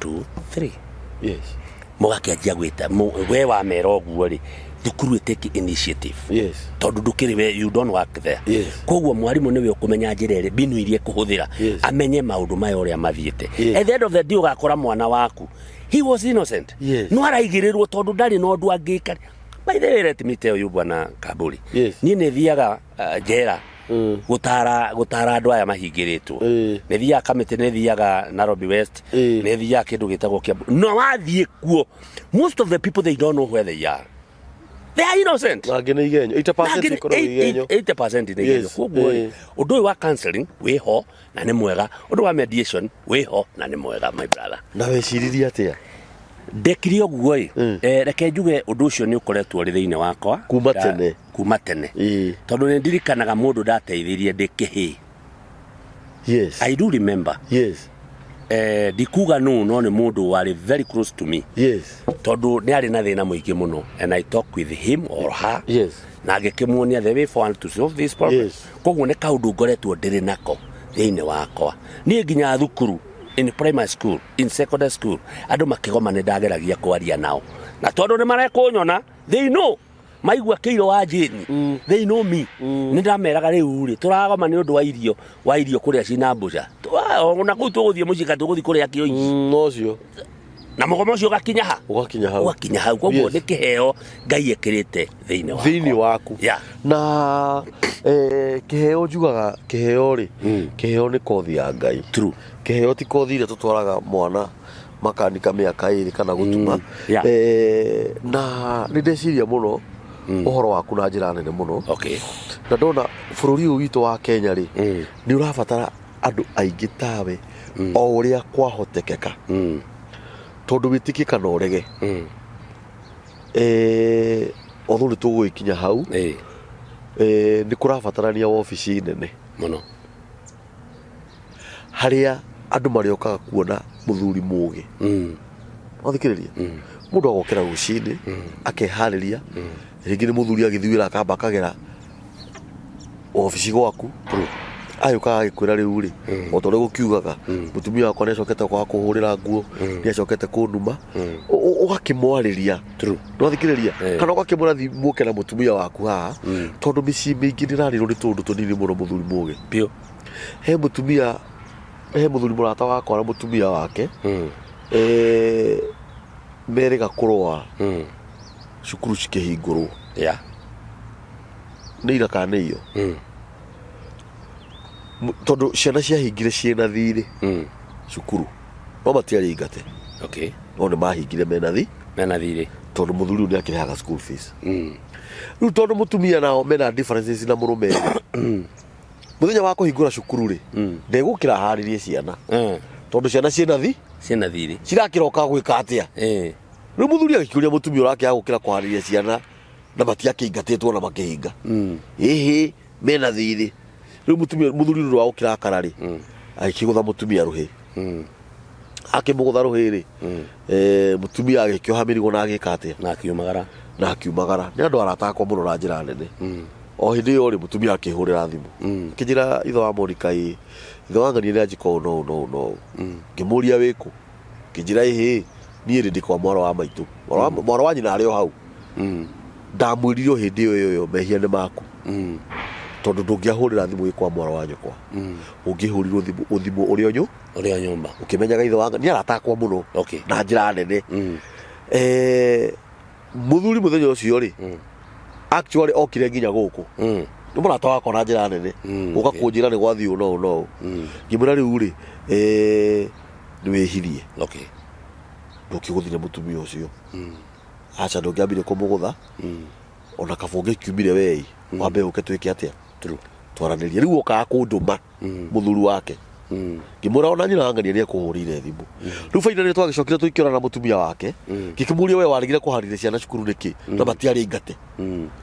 2 3 mũgakĩanjia gwĩta we wamera ũguo rĩ thukuru take initiative tondũ ndũkĩrĩ we you don't work there koguo mwarimũ nĩwe ũkũmenya njĩra ĩrĩa mbinu iria kũhũthĩra amenye maũndũ maya ũrĩa mathiĩte at the end of the day ũgakora mwana waku he was innocent no araigĩrĩrwo tondũ ndarĩ na ũndũ angĩka by the way let me tell you bwana Kambũri niĩ nĩ thiaga njera gũtara andũ aya mahingĩrĩtwo nĩ thiaga kamĩtĩ nĩ thiaga Nairobi West nĩ thiaga kĩndũ gĩtagwo Kiambu no wathiĩ kuo most of the people they don't know where they are. They are innocent. 80% iko igenyo. 80% ni igenyo. Koguo ũndũ ũyũ wa counseling wĩho na nĩ mwega. Ũndũ wa mediation wĩho na nĩ mwega my brother. Na weciririe atĩa? Ndekire ũguo reke njuge ũndũ ũcio nĩ ũkoretwo rĩ thĩinĩ wakwa kuma tene. Tondũ nĩ ndirikanaga mũndũ ndateithirie ndĩkĩhĩ. Yes. I do remember. Yes. Ndikuga no nĩ mũndũ warĩ very close to me. Yes. Tondũ nĩ arĩ na thĩna mũingĩ mũno and I talk with him or her. Yes. Na ngĩkĩmuonia the way forward to solve this problem. Koguo nĩ kaũndũ ngoretwo ndĩrĩ nako thĩinĩ wakwa. Niĩ nginya thukuru in primary school, in secondary school, andu makigoma nĩ ndageragia kwaria nao na tondu nĩ marekũnyona, they know maigua kĩiro wa Jane, they know me. Nĩ ndameraga rĩu rĩ tũragoma nĩ ũndũ wa irio kũrĩa cina mbũca ona kũu tũgũthiĩ mũciĩ ka tũgũthiĩ kũrĩa kĩo ici nocio na mũgomo ũcio ũgakinya hau koguo nĩ kĩheo Ngai ekĩrĩte thĩinĩ waku na kĩheo njugaga kĩheo rĩ kĩheo nĩ kothi ya Ngai. True. Kĩheo ti kothi ĩrĩa tũtwaraga mwana makanika mĩaka 2 kana gũtuma na nĩ ndeciria mũno ũhoro waku na njĩra nene mũno. Na ndona bũrũri ũyũ witũ wa Kenya rĩ nĩ ũrabatara andũ aingĩ tawe o ũrĩa kwahotekeka tondu witikika na urege otho nĩ tũgũkinya hau nĩ kũrabatarania ofici nene mũno haria andũ marĩokaga kuona mũthuri mũũgĩ wathikĩrĩria mũndũ agokĩra rũcinĩ akeharĩria rĩngĩ nĩ mũthuri agĩthiwĩra akamba akagera ofici gwaku ayuka agĩkwĩra rĩu rĩ o ta ũrĩa gũkiugaga mũtumia wakwa nĩ acokete kwa kũhũrĩra nguo nĩ acokete kũnuma ũgakĩmwarĩria nĩwathikĩrĩria kana ũgakĩmwĩra thiĩ mũke na mũtumia waku haha tondũ mĩciĩ mĩingĩ nĩrarĩrwo nĩ tũndũ tũnini mũno mũthuri mũũgĩ biũ. He mũthuri mũrata wakwa na mũtumia wake merĩga kũrũa cukuru cikĩhingũrwo nĩ ira kana nĩ iyo tondu ciana ciahingire ciĩna thirĩ cukuru no matiarĩ ingate no nĩ mahingire mena thirĩ tondu mũthuri nĩ akĩrĩhaga school fees. Rĩu tondu mũtumia nao mena differences na mũrũme mũthenya wa kũhingũra cukuru rĩ ndegũkĩra harĩrie ciana tondu ciana ciĩna thirĩ cirakĩroka gwĩka atĩa. Rĩu mũthuri agĩkĩũria mũtumia ũrakĩaga gũkĩra kũharĩria ciana na matiakĩingatĩtwo na makĩhinga mena thirĩ. Rĩu mũthuri rwa ũkĩra kararĩ agĩkĩgũtha mũtumia rũhĩ akĩmũgũtha rũhĩ rĩ mũtumia agĩkĩoha mĩrigo na agĩka atĩa na akiumagara nĩ andũ aratakwo mũno na njĩra nene. O hĩndĩ ĩyo rĩ mũtumia akĩhũrĩra thimũ akĩnjĩra ithe wa Monica ithe wa Ng'ania nĩ anjĩka ũũ no ngĩmũria wĩkũ akĩnjĩra niĩ rĩ ndĩ kwa mwarĩ wa maitũ mwarĩ wa nyina arĩ o hau ndamwĩrire o hĩndĩ ĩyo mehia nĩ maku tondu ndũngĩahũrĩra thimũ ĩ kwa mwarĩ wa nyũkwa ũngĩhũrirwo thimũ ũrĩa nyũmba ũkĩmenyaga ithe wa Ng'ania nĩ aratakwo mũno na njĩra nene. Mũthuri mũthenya ũcio rĩ actually okire nginya gũkũ nĩ mũrata wakwa na njĩra nene ũka kũnjĩra nĩ gwathiĩ ũũ no ngĩmwĩra rĩu rĩ nĩ wĩhirie ndũkĩgũthire mũtumia ũcio aca ndũngĩambire kũmũgũtha ona kaba ũngĩkiumire wei wambe ũke twĩke atĩa twaranĩrie. Rĩu okaga kũndũma mũthuri wake ngĩmwĩra ona nyina wa Ng'ania nĩ ekũhũrĩire thimũ. Rĩu bainda nĩ twagĩcokire tũikĩona na mũtumia wake ngĩkĩmũria we warĩgire kũharĩria ciana cukuru nĩkĩ na matiarĩ ingate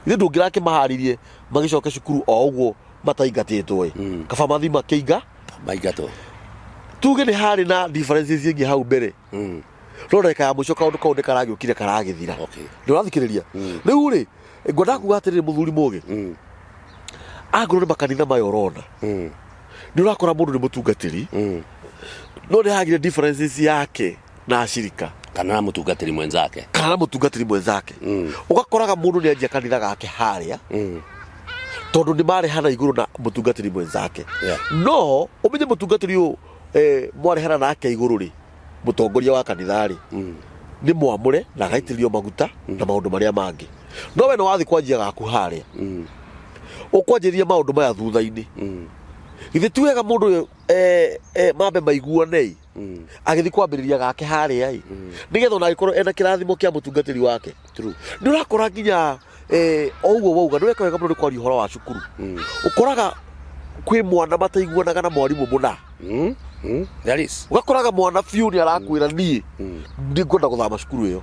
ithe ndũngĩrakĩmaharĩrie magĩcoke cukuru o ũguo mataingatĩtwo kaba mathi maingatwo tuge nĩ harĩ na differences ingĩ hau mbere no ndagĩka ya mũico kaũndũ kau nĩ karagĩũkire karagĩthira nĩ ũrathikĩrĩria. Rĩu rĩ ngwenda kuuga atĩrĩrĩ mũthuri mũũgĩ angorwo nĩ makanitha maya ũrona nĩ ũrakora mũndũ nĩ mũtungatĩri no nĩ hagire differences yake na acirika kana na mũtungatĩri mwenzake ũgakoraga mũndũ nĩ anjia kanitha gake harĩa tondu nĩ marehana igũrũ na mũtungatĩri mwenzake no ũmenye mũtungatĩri ũyũ mwarehana nake igũrũ rĩ mũtongoria wa kanitha rĩ nĩ mwamũre na agaitĩrĩrio maguta na maũndũ marĩa mangĩ no we nĩ wathiĩ kwanjia gaku harĩa ũkwanjĩrĩria maũndũ maya thutha-inĩ githĩ ti wega mũndũ mambe maiguane agĩthiĩ kwambĩrĩria gake harĩa nĩgetha ona agĩkorwo ena kĩrathimo kĩa mũtungatĩri wake. Nĩ ũrakora nginya o ũguo wauga nĩ weka wega mũno nĩ kwaria ũhoro wa cukuru ũkoraga kwĩ mwana mataiguanaga na mwarimũ mũna ũgakoraga mwana biũ nĩ arakwĩra niĩ nĩngwenda gũthama cukuru ĩyo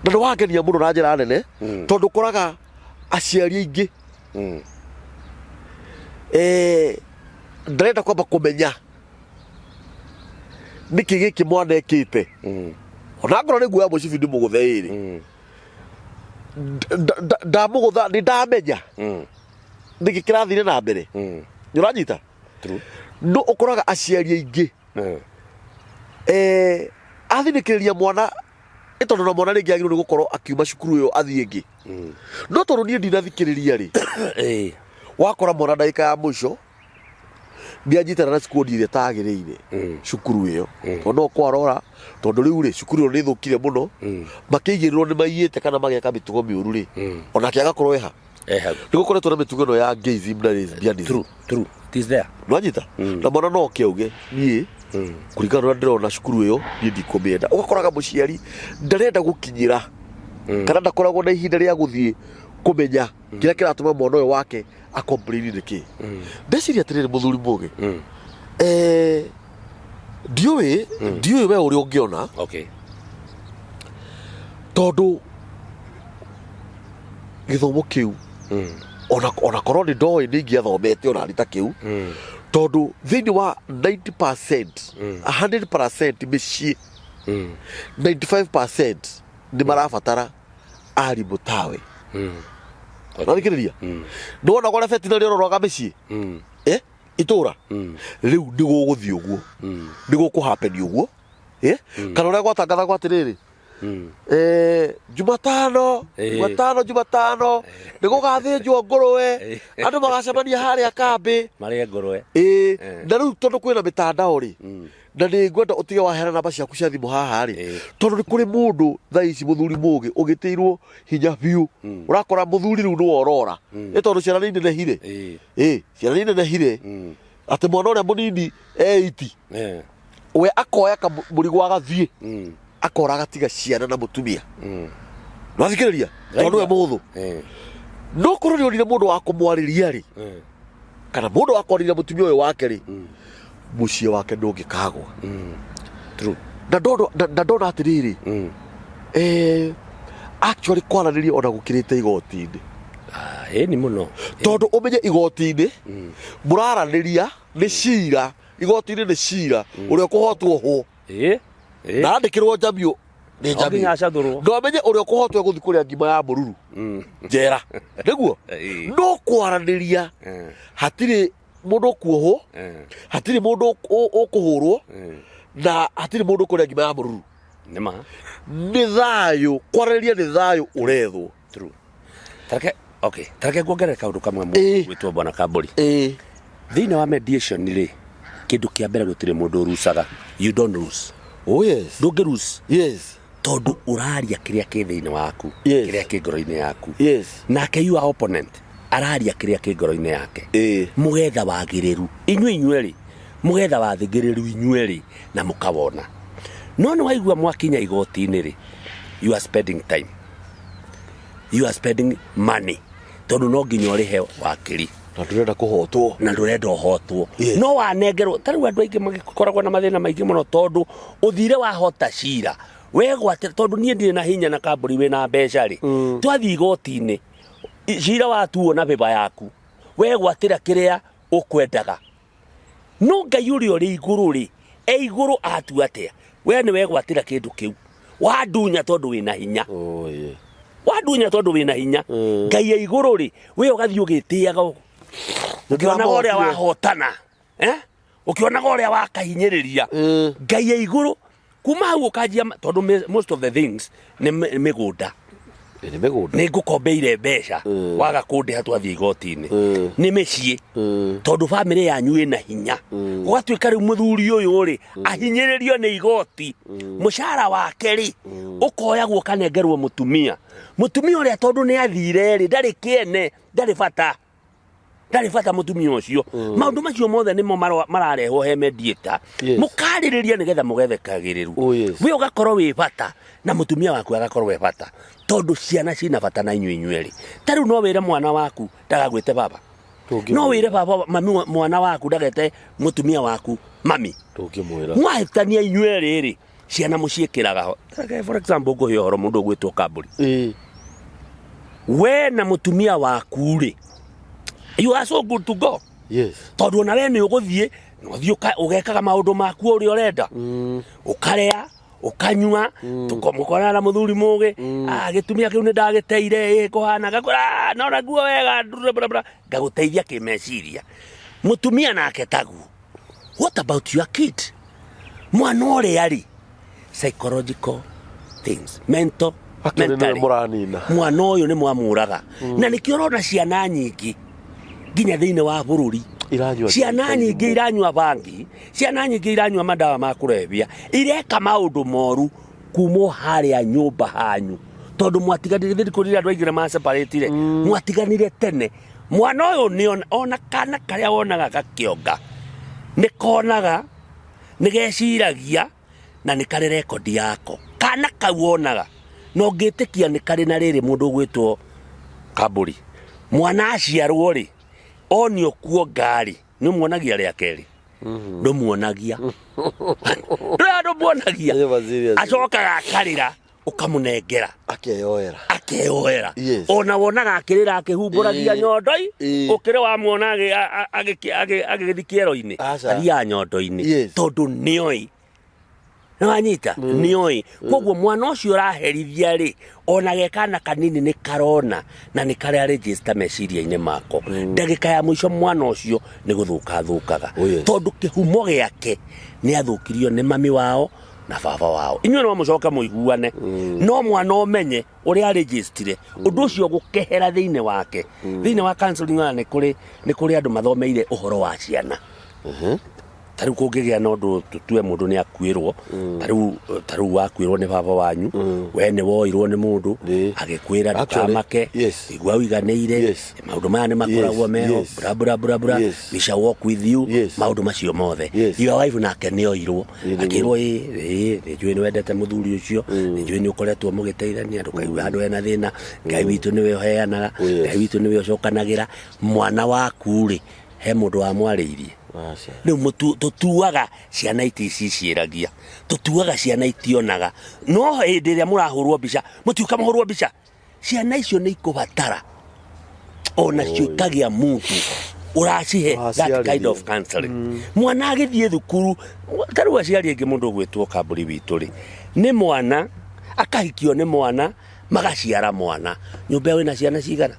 na nĩ wangenia mũno na njĩra nene tondũ ũkoraga aciari aingĩ ndarenda kwamba kũmenya nĩkĩ gĩkĩ mwana ekĩte ona ngorwo nĩ guoya mũcibi ndĩmũgũthe ĩrĩ ndamũgũtha nĩ ndamenya nĩkĩ kĩrathire na mbere nĩ ũranyita no ũkoraga aciari aingĩ athinikiria mwana etondo na mwana ringi agirwo gukorwo akiuma cukuru yo athie ngi no tondu nie ndinathikiriria ri wakora mwana ndagika ya muico ndianyitana na cukuru ire tagiriire cukuru iyo tondu kwarora tondu riu ri cukuru iyo ni thukire muno makigirirwo ni maiyite kana mageka mitugo miuru ri onake agakorwo eha nigukoretwo na mitugo no ya gayism na lesbianism true tis there nwanyita na mwana no keuge nie kurigana na ndirona cukuru iyo ni ndikumienda ugakoraga muciari ndarenda gukinyira kana ndakoragwo na ihinda ria guthie kumenya kira kiratuma mwana uyu wake acomplain niki ndeciria atiriri muthuri mugi ndiuwi we uri ungiona tondu githomo kiu ona korwo ni ndoi ni ingiathomete ona rita kiu tondu thiini wa 90% 100% micii 95% ni marabatara arimũ tawe nathikiriria ndona gore feti na rero roga micii itura riu niguguthii uguo nigukuhappen uguo kana ria gwatangatha gwatiriri Jumatano nigugathinjwo nguruwe andu magacemania haria kambi maria nguruwe na riu tondu kwina mitandao ri na ni ngwenda utige wahera namba ciaku cia thimu haha ri tondu ni kuri mundu thaa ici muthuri mugi ugitiirwo hinya biu urakora muthuri riu ni worora tondu ciana ni nenehire ciana ni nenehire ati mwana uria munini 80 we akoya kamurigo agathie akora gatiga ciana na mutumia nathikiriria tondu we muthu no korwo ni onire mundu wa kumwariria ri kana mundu wa kwarira mutumia uyu wake ri mucie wake ndungikagwa true na ndona atiriri actually kwaraniria ona gukirite igoti-ini ni muno tondu umenye igoti-ini muraraniria ni cira igoti-ini ni cira uria kuhotwo ho na andikirwo njamio ni njamio ndomenye uria kuhotwo guthi kuria ngima ya mururu njera niguo no kwaraniria hatiri mundu kuohwo hatiri mundu ukuhurwo na hatiri mundu kuria ngima ya mururu nima ni thayu kwaraniria ni thayu urethwo true tareke kuongerera kaundu kamwe gwitwo bwana Kamburi thiini wa mediation ri kindu kia mbere gutire mundu urucaga you don't lose ndungi lose tondu uraria kiria ki thiini waku kiria ki ngoro-ini yaku nake your opponent araria kiria ki ngoro-ini yake mugetha wagiriru inyuĩ mugetha wathigiriru inyuĩ na mukawona no ni waigua mwakinya igoti-ini ri you are spending time you are spending money tondu no nginya urihe wakiri na ndurenda kuhotwo no wanengerwo tariu andu aingi magikoragwo na mathina maingi muno tondu uthire wahota cira wegwatira tondu nie ndire na hinya na Kamburi wina mbeca ri twathi igoti-ini cira watuo na biba yaku wegwatira kiria ukwendaga no Ngai uria uri iguru ri iguru atu atia we ni wegwatira kindu kiu wadunya tondu wina hinya wadunya tondu wina hinya Ngai ya iguru ri we ugathi ugitiaga ukiona uria wahotana ukiona uria wakahinyiriria Ngai ya iguru kuma hau ukajia tondu most of the things ni migunda ni ngukombeire mbeca waga kundiha twathie igoti-ini ni micii tondu family yanyu ina hinya ugatwika riu muthuri uyu ri ahinyiririo ni igoti mushara wake ri ukoyagwo kanengerwo mutumia uria tondu ni athire ri ndari kiene ndari fata mutumia ucio maundu macio mothe nimo mararehwo he mediator mukaririria nigetha mugethe kagiriru we ugakorwo wi bata na mutumia waku agakorwo we bata tondu ciana cina bata na inyuĩ tariu no wire mwana waku ndagagwite baba no wire baba mami mwana waku ndagete mutumia waku mami tungimwira mwahitania inyuĩ ri ciana muciikiraga for example nguhe horo mundu gwitwo Kamburi we na mutumia waku ri you are so good to go tondu na we ni uguthie ugekaga maundu maku uria urenda ukarea ukanyua tukomukora na muthuri mugi gitumia kiu ni ndagiteire kuhana gakora nona guo wega ngaguteithia kimeciria mutumia nake tagu what about your kid mwana ũrĩa rĩ psychological things mental mentally mwana ũyũ nĩ mwamũraga na nĩkĩo ũrona ciana nyingĩ nginya thĩinĩ wa bũrũri ciana nyingĩ iranyua bangi ciana nyingĩ iranyua madawa ma kũrebia ireka maũndũ moru kuma harĩa nyũmba hanyu tondũ mwatiganire thikũ rĩrĩa andũ aingĩ maseparate mwatiganire tene mwana ũyũ nĩ ona kana karĩa wonaga gakĩonga nĩ konaga nĩ geciragia na nĩ karĩ rekondi yako kana kau wonaga no ngĩtĩkia nĩ karĩ na rĩrĩ mũndũ ũgwĩtwo Kambũri mwana aciarwo rĩ onio kuo ngari nĩ muonagia rĩa kerĩ ndũmuonagia ndũmuonagia acokaga akarĩra ukamunengera akeyoera ona wonaga akĩrĩra akĩhumbũragia nyondoi ũkĩrĩ wa muona agĩgĩthi kĩero-inĩ athiaga nyondo-inĩ tondũ nĩoĩ nĩwanyita nĩoĩ koguo mwana ũcio ũraherithia rĩ ona gekana kanini nĩ karona na nĩ karĩa register meciria-inĩ mako ndagĩka ya mũico mwana ũcio nĩ gũthũkaga tondũ kĩhumo gĩake nĩ athũkirio nĩ mami wao na baba wao inyuĩ no mũcoke mũiguane no mwana ũmenye ũrĩa registire ũndũ ũcio gũkehera thĩinĩ wake thĩinĩ wa counseling nĩ kũrĩ andũ mathomeire ũhoro wa ciana tarĩu kũngĩgĩa na ũndũ tutue mũndũ nĩ akuĩrwo tarĩu wakuĩrwo nĩ baba wanyu we nĩ woirwo nĩ mũndũ agĩkwĩra ndũkamake igua ũiganĩire maũndũ maya nĩ makoragwo meho bra we shall walk with you maũndũ macio mothe your wife nake nĩ oirwo akĩrwo nĩnjũĩ nĩ wendete mũthuri ũcio nĩnjũĩ nĩ ũkoretwo mũgĩteithania ndũkaigua handũ hena thĩna Ngai witũ nĩwe ũheanaga Ngai witũ nĩwe ũcokanagĩra mwana waku rĩ he mũndũ wamwarĩirie rĩu tũtuaga ciana iticiiragia tũtuaga ciana itionaga no hĩndĩ ĩrĩa mũrahũrwo mbica mũtiuka mũhũrwo mbica ciana icio nĩ ikũbatara ona ciũkagĩa mũndũ ũracihe that kind of counseling mwana agĩthiĩ thukuru tarĩu aciari aingĩ mũndũ ũgwĩtwo Kambũri witũ rĩ nĩ mwana akahikio nĩ mwana magaciara mwana nyũmba wĩna ciana cigana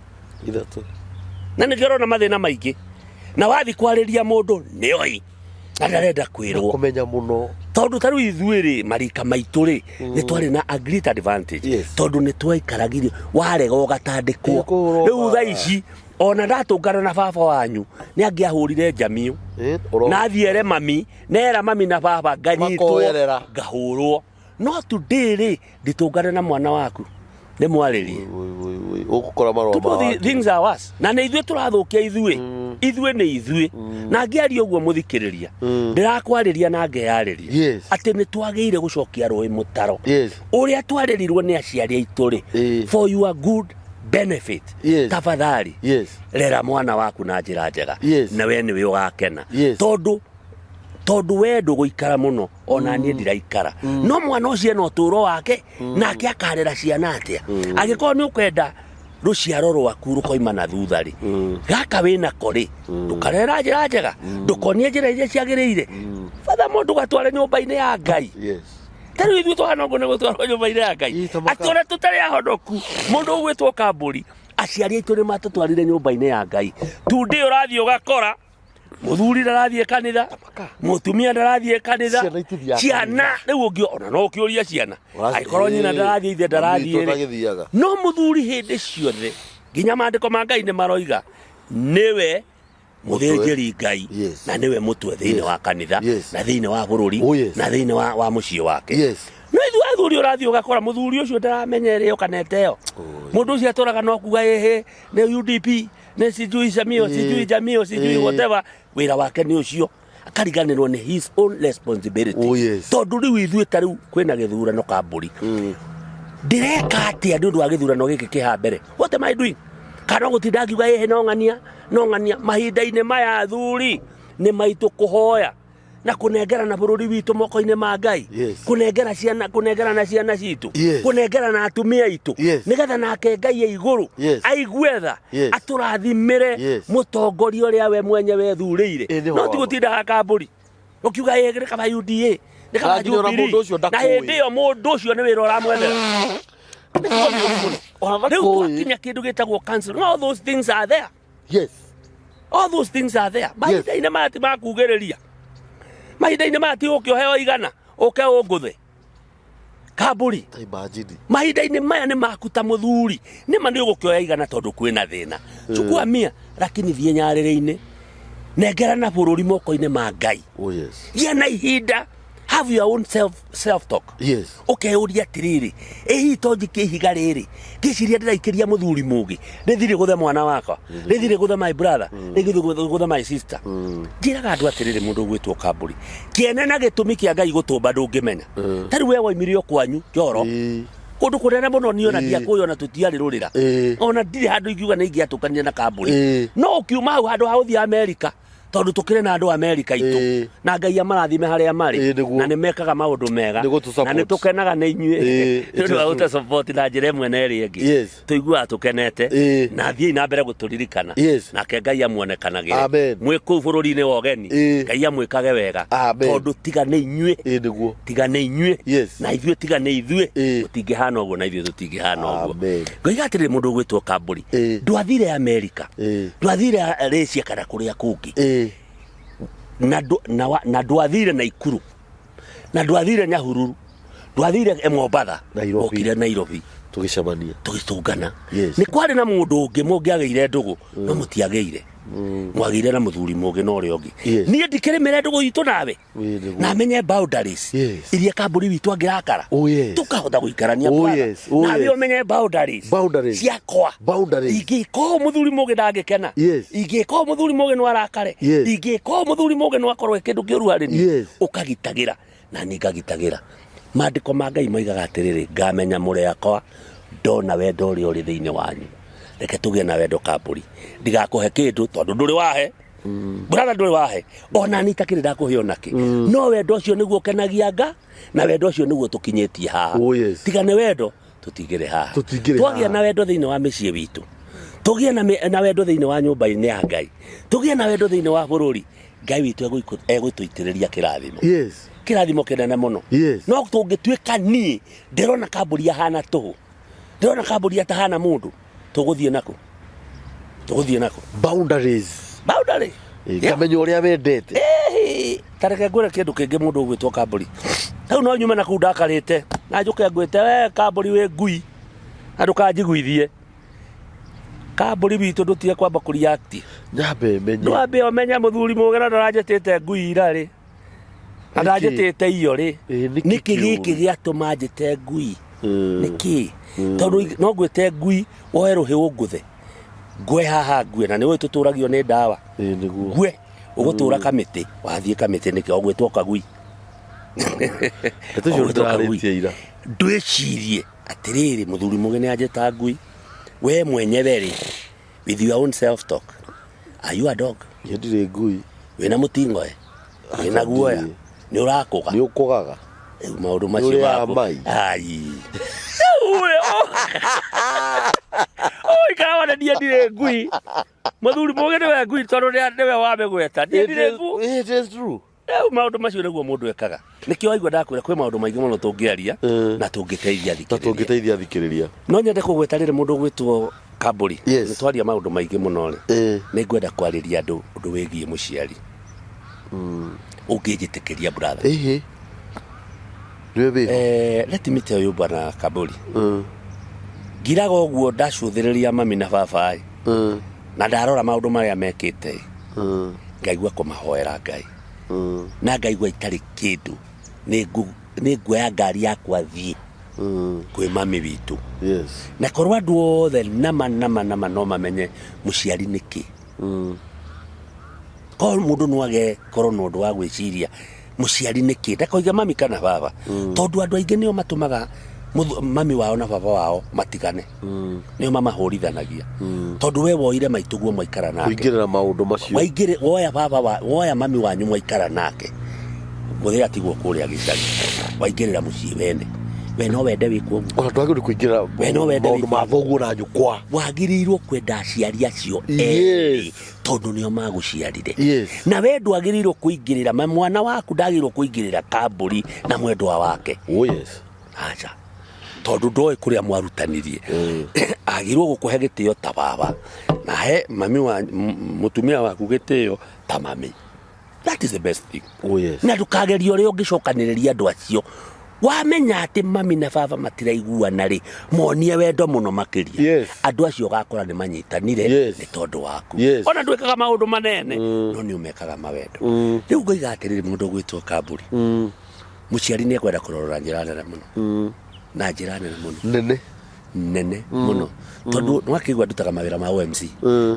ithatũ na nĩkĩo ũrona mathĩna maingĩ na wathi kwarĩria mũndũ nĩoĩ na ndarenda kwĩrwo kũmenya mũno tondũ tarĩu ithuĩ rĩ marika maitũ rĩ nĩ twarĩ na a great advantage tondũ nĩ twaikaragirio warega ũgatandĩkwo rĩu thaa ici ona ndatũngana na baba wanyu nĩ angĩahũrire njamio na athiere mami nera mami na baba nganyitwo ngahũrwo no today rĩ nditũngane na mwana waku nĩ mwarĩrie ũgũkora marũa things are worse na nĩ ithuĩ tũrathũkia ithuĩ nĩ ithuĩ na ngĩaria ũguo mũthikĩrĩria ndĩrakwarĩria na ngeyarĩria atĩ nĩ twagĩrĩire gũcokia rũĩ mũtaro ũrĩa twarĩrirwo nĩ aciari aitũ rĩ for your good benefit tafadhali rera mwana waku na njĩra njega na we nĩwe ũgakena tondũ we ndũgũikara mũno ona niĩ ndiraikara no mwana ũcio ena ũtũũro wake nake akarera ciana atĩa angĩkorwo nĩ ũkwenda rũciaro rwaku rũkoima na thutha rĩ gaka wĩna ko rĩ ndũkarera njĩra njega ndũkonie njĩra iria ciagĩrĩire batha mũndũ gatware nyũmba-inĩ ya Ngai tarĩu ithuĩ twahana ũguo nĩ gũtwarwo nyũmba-inĩ ya Ngai atĩ ũrĩa tũtarĩ ahonoku mũndũ ũgwĩtwo Kambũri aciari aitũ nĩ matũtwarire nyũmba-inĩ ya Ngai today ũrathiĩ ũgakora mũthuri ndarathiĩ kanitha mũtumia ndarathiĩ kanitha ciana rĩu ũngĩ ona no ũkĩũria ciana angĩkorwo nyina ndarathiĩ ithe ndarathiĩ no mũthuri hĩndĩ ciothe nginya maandĩko ma Ngai nĩ maroiga nĩwe mũthĩnjĩri Ngai na nĩwe mũtwe thĩinĩ wa kanitha na thĩinĩ wa bũrũri na thĩinĩ wa mũciĩ wake no ithuĩ athuri ũrathiĩ ũgakora mũthuri ũcio ndaramenyereo kaneteo mũndũ ũcio atũraga no kuga nĩ UDP nĩ sijui jamio sijui whatever wĩra wake nĩ ũcio akariganĩrwo nĩ his own responsibility tondũ rĩu ithuĩ tarĩu kwĩna gĩthurano Kambũri ndĩreka atĩa nĩ ũndũ wa gĩthurano gĩkĩ kĩha mbere what am I doing kana gũtinda ngiuga no ng'ania mahinda-inĩ maya athuri nĩ maitũ kũhoya na kũnengerana bũrũri witũ moko-inĩ ma Ngai kũnengerana ciana citũ kũnengerana atumia aitũ nĩgetha nake Ngai ya igũrũ aigue tha atũrathimĩre mũtongoria ũrĩa we mwenyewe thurĩire no ti gũtinda ha Kambũri ũkiuga nĩ kaba UDA nĩ kaba Jubilee na hĩndĩ ĩyo mũndũ ũcio nĩ wĩra ũramwethera rĩu twakinya kĩndũ gĩtagwo council all those things are there all those things are there mahinda-inĩ maya ti makugĩrĩria mahinda-inĩ maya ti ũkĩoheo igana uke unguthe Kamburi imagine mahinda-inĩ maya nĩ maku ta mũthuri nĩma nĩ ũgũkĩoya igana tondũ kwĩna thĩna chukua 100 lakini thiĩ nyarĩrĩ-inĩ nengera na bũrũri moko-inĩ ma Ngai. Oh yes. Gĩa na ihinda, have your own self talk. Yes. Ũkeuria atĩrĩrĩ, ĩhi to njikie ihiga rĩrĩ ngĩciria ndĩraikĩria mũthuri mũngĩ rĩthire gũthe mwana wakwa rĩthire gũthe my brother rĩthire gũthe my sister. Njĩraga andũ atĩrĩrĩ mũndũ ũgwĩtwo Kamburi kĩene na gĩtũmi kĩa Ngai gũtũmba ndũngĩmenya. Tarĩ we woimire o kwanyu Njoro kũndũ kũnene mũno niĩ ona ndiakũĩ ona tũtiarĩ rũrĩra ona ndirĩ handũ ingiuga nĩ ingĩatũkanire na Kamburi no ũkiuma hau handũ ha gũthiĩ Amerika tondũ tukire na andũ Amerika itu na Ngai amarathime haria mari na nĩ mekaga maũndũ mega na nĩ tukenaga nĩ inyuĩ nĩ wa uta support na njĩra ĩmwe na ĩrĩa ĩngĩ tuiguaga tukenete na thiĩ na mbere gũtũririkana nake Ngai amuonekanagĩre mwĩ kũu bũrũri-inĩ wa ũgeni Ngai amwĩkage wega tondũ tiga nĩ inyuĩ tiga nĩ inyuĩ na ithuĩ tiga nĩ ithuĩ tũtingĩhana ũguo na ithuĩ tũtingĩhana ũguo. Ngoiga atĩrĩrĩ mũndũ ũgwĩtwo Kamburi ndwathire Amerika ndwathire Russia kana kũrĩa kũngĩ na ndwathire Naikuru na ndwathire Nyahururu ndwathire Mombatha okire Nairobi tugicemania tugitungana nĩ kwarĩ na mũndũ ũngĩ mũngĩagĩire ndũgũ no mũtiagĩire mwagĩire na mũthuri mũngĩ na ũrĩa ũngĩ niĩ ndikĩrĩmĩre ndũgũ itũ nawe na menye boundaries iria Kamburi witũ angĩrakara tukahota gũikarania nawe ũmenye boundaries ciakwa ingĩkorwo mũthuri mũngĩ ndangĩkena ingĩkorwo mũthuri mũngĩ no arakare ingĩkorwo mũthuri mũngĩ no akorwo kĩndũ kĩũru harĩ niĩ ũkagitagĩra na niĩ ngagitagĩra. Maandĩko ma Ngai moigaga atĩrĩrĩ ngamenya mũrĩakwa ndona wendo ũrĩa ũrĩ thĩinĩ wanyu. Reke tũgĩe na wendo Kamburi ndigakũhe kĩndũ tondũ ndũrĩ wahe brother ndũrĩ wahe ona niĩ itakĩrĩ ndakũhe ona kĩ no wendo ũcio nĩguo ũkenagia Nga na wendo ũcio nĩguo tũkinyĩtie haha tiga nĩ wendo tũtigĩre haha twagĩa na wendo thĩinĩ wa mĩciĩ witũ tũgĩe na wendo thĩinĩ wa nyũmba-inĩ ya Ngai tũgĩe na wendo thĩinĩ wa bũrũri Ngai witũ egũtũitĩrĩria kĩrathimo kĩrathimo kĩnene mũno no tũngĩtuĩka niĩ ndĩrona Kamburi ahana tũhũ ndĩrona Kamburi atahana mũndũ tũgũthiĩ nako boundaries ngamenya ũrĩa wendete tareke ngwĩre kĩndũ kĩngĩ mũndũ ũgwĩtwo Kamburi hau no nyume na kũu ndakarĩte na njũke ngwĩte we Kamburi wĩ ngui na ndũkanjiguithie Kamburi witũ ndũtige kwamba kũreact nyambe menye ndwambe ũmenye mũthuri mũgĩ na ndaranjĩtĩte ngui ira rĩ na ndanjĩtĩte iyo rĩ nĩkĩ gĩkĩ gĩatũma njĩte ngui nĩkĩ tondũ no ngwĩte ngui woe rũhĩ ũngũthe ngwe haha ngwe na nĩwe tũtũragio nĩ ndawa ngwe ũgũtũra Kamĩtĩ wathiĩ Kamĩtĩ nĩkĩ ũgwĩtwo kagui ndwĩcirie atĩrĩrĩ mũthuri mũgĩ nĩ anjĩta ngui we mwenyewe rĩ with your own self talk are you a dog ndirĩ ngui wĩna mũting'oe wĩna guoya nĩ ũrakũga nĩ ũkũgaga maũndũ macio maku ai oi kawa na ndirĩ ngui mũthuri mũgĩ nĩwe ngui tondũ nĩwe wamĩgweta ndirĩ ngui. It is true. Maũndũ macio nĩguo mũndũ ekaga nĩkĩo waigua ndakwĩra kwĩ maũndũ maingĩ mũno tũngĩaria na tũngĩteithia thikĩrĩria no nyende kũgweta rĩrĩ mũndũ ũgwĩtwo Kamburi nĩ twaria maũndũ maingĩ mũno rĩ nĩ ngwenda kwarĩria andũ ũndũ wĩgiĩ mũciari ũngĩnjĩtĩkĩria brother let me tell you bwana Kamburi ngiraga ũguo ndacũthĩrĩria mami na baba na ndarora maũndũ marĩa mekĩte ngaigua kũmahoera Ngai na ngaigua itarĩ kĩndũ nĩ nguoya ngari yakwa thiĩ kwĩ mami witũ na korwo andũ othe nama no mamenye mũciari nĩkĩ korwo mũndũ no age korwo na ũndũ wa gwĩciria mũciari nĩkĩ ndakoiga mami kana baba tondũ andũ aingĩ nĩo matũmaga mami wao na baba wao matigane nĩo mamahũrithanagia tondũ we woire maitũguo mwaikara nake kũingĩrĩra maũndũ macio woya mami wanyu mwaikara nake mũthĩ atigwo kũrĩa gĩcagi waingĩrĩra mũciĩ wene we no wende wĩkwo ũguo ona twagĩrĩirwo kũingĩra maũndũ ma thoguo na nyũkwa wagĩrĩirwo kwenda aciari acio tondũ nĩo magũciarire na we ndwagĩrĩirwo kũingĩrĩra mwana waku ndagĩrĩirwo kũingĩrĩra Kamburi na mwendwa wake aca tondũ ndoĩ kũrĩa mwarutanirie agĩrĩirwo gũkũhe gĩtĩo ta baba na he mami wa mũtumia waku gĩtĩo ta mami That is the best thing. Oh yes. Na ndukageria uria ungicokaniriria andu acio. Wamenya ati mami na baba matiraiguana ri monie wendo muno makiria. Yes. Andu acio gakora ni manyitanire ni tondu waku. Yes. Ona ndwikaga maundu manene no ni umekaga mawendo. Riu ngoiga atiriri mundu gwitwo Kamburi. Muciari ni ekwenda kurorora njira nene muno. Na njira nene muno. Nene muno. Tondu nwakigwa ndutaga mawira ma OMC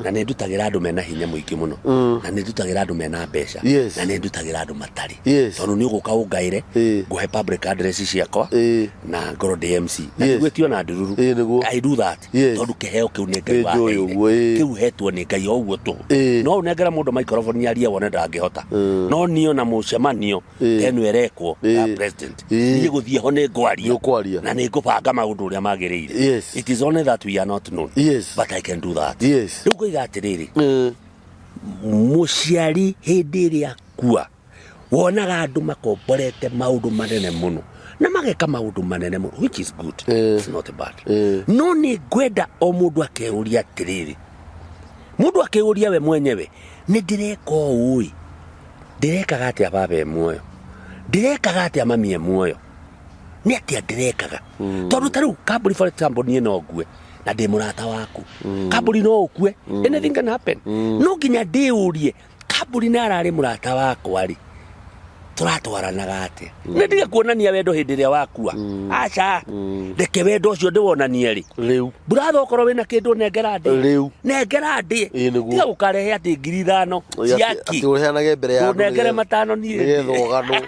na ni ndutagira andu mena hinya muingi muno na ni ndutagira andu mena mbeca na ni ndutagira andu matari tondu ni uguka ungaire nguhe public address ciakwa na ngoro DMC na gwetio na ndururu. I do that tondu kiheo kiu ni Ngai wake kiu hetwo ni Ngai oguo tu no unengera mundu microphone aria wone ndangihota no nio na mucemanio tenu erekwo ya president ni guthie ho ni ngwaria na ni ngubanga maundu uria magirire. It is only that we are not known. But I can do that. Riu ngoiga atiriri muciari hindi iria kua wonaga andu makomborete maundu manene muno na mageka maundu manene muno, which is good. It's not bad. No ni ngwenda o mundu akeuria atiriri, mundu akeuria we mwenyewe ni ndireka ui ndirekaga atia baba e muoyo, ndirekaga atia mami e muoyo, ni atia ndirekaga tondu tariu Kamburi for example nie no ngue na ndi murata waku. Kamburi no ukue, anything can happen. No nginya ndiurie Kamburi na arari murata wakwa ri turatwaranaga atia ni ndiga kuonania wendo hindi iria wakua. Acha ndeke wendo ucio ndiwonanie ri riu brother okorwo wina kindu nengera ndi tiga gukarehe ati 5,000 ciaki ati uheanage mbere ya nengere 5 ni thogano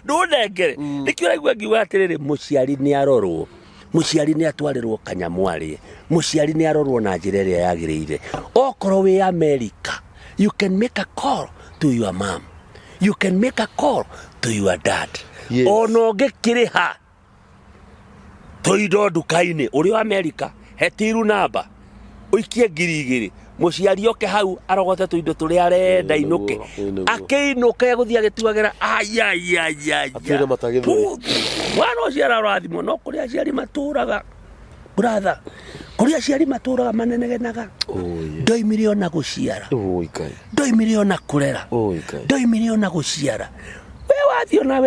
ndunengere nikio raigua ngiuga atiriri muciari ni arorwo, muciari ni atwarirwo kanyamwarie, muciari ni arorwo na njira iria yagirire. Okorwo wi America, you can make a call to your mom, you can make a call to your dad. Ono ngikiriha toindo nduka-ini uri America, hetiru namba uikie 2,000 muciari oke hau arogote tuindo turia arenda inuke akiinuke guthia gituagira atire matagithuri mwana ucio arathimo no kuria aciari maturaga brother, kuria aciari maturaga manenegenaga. Ndoimire ona guciara, ndoimire ona kurera, ndoimire ona guciara. We wathio na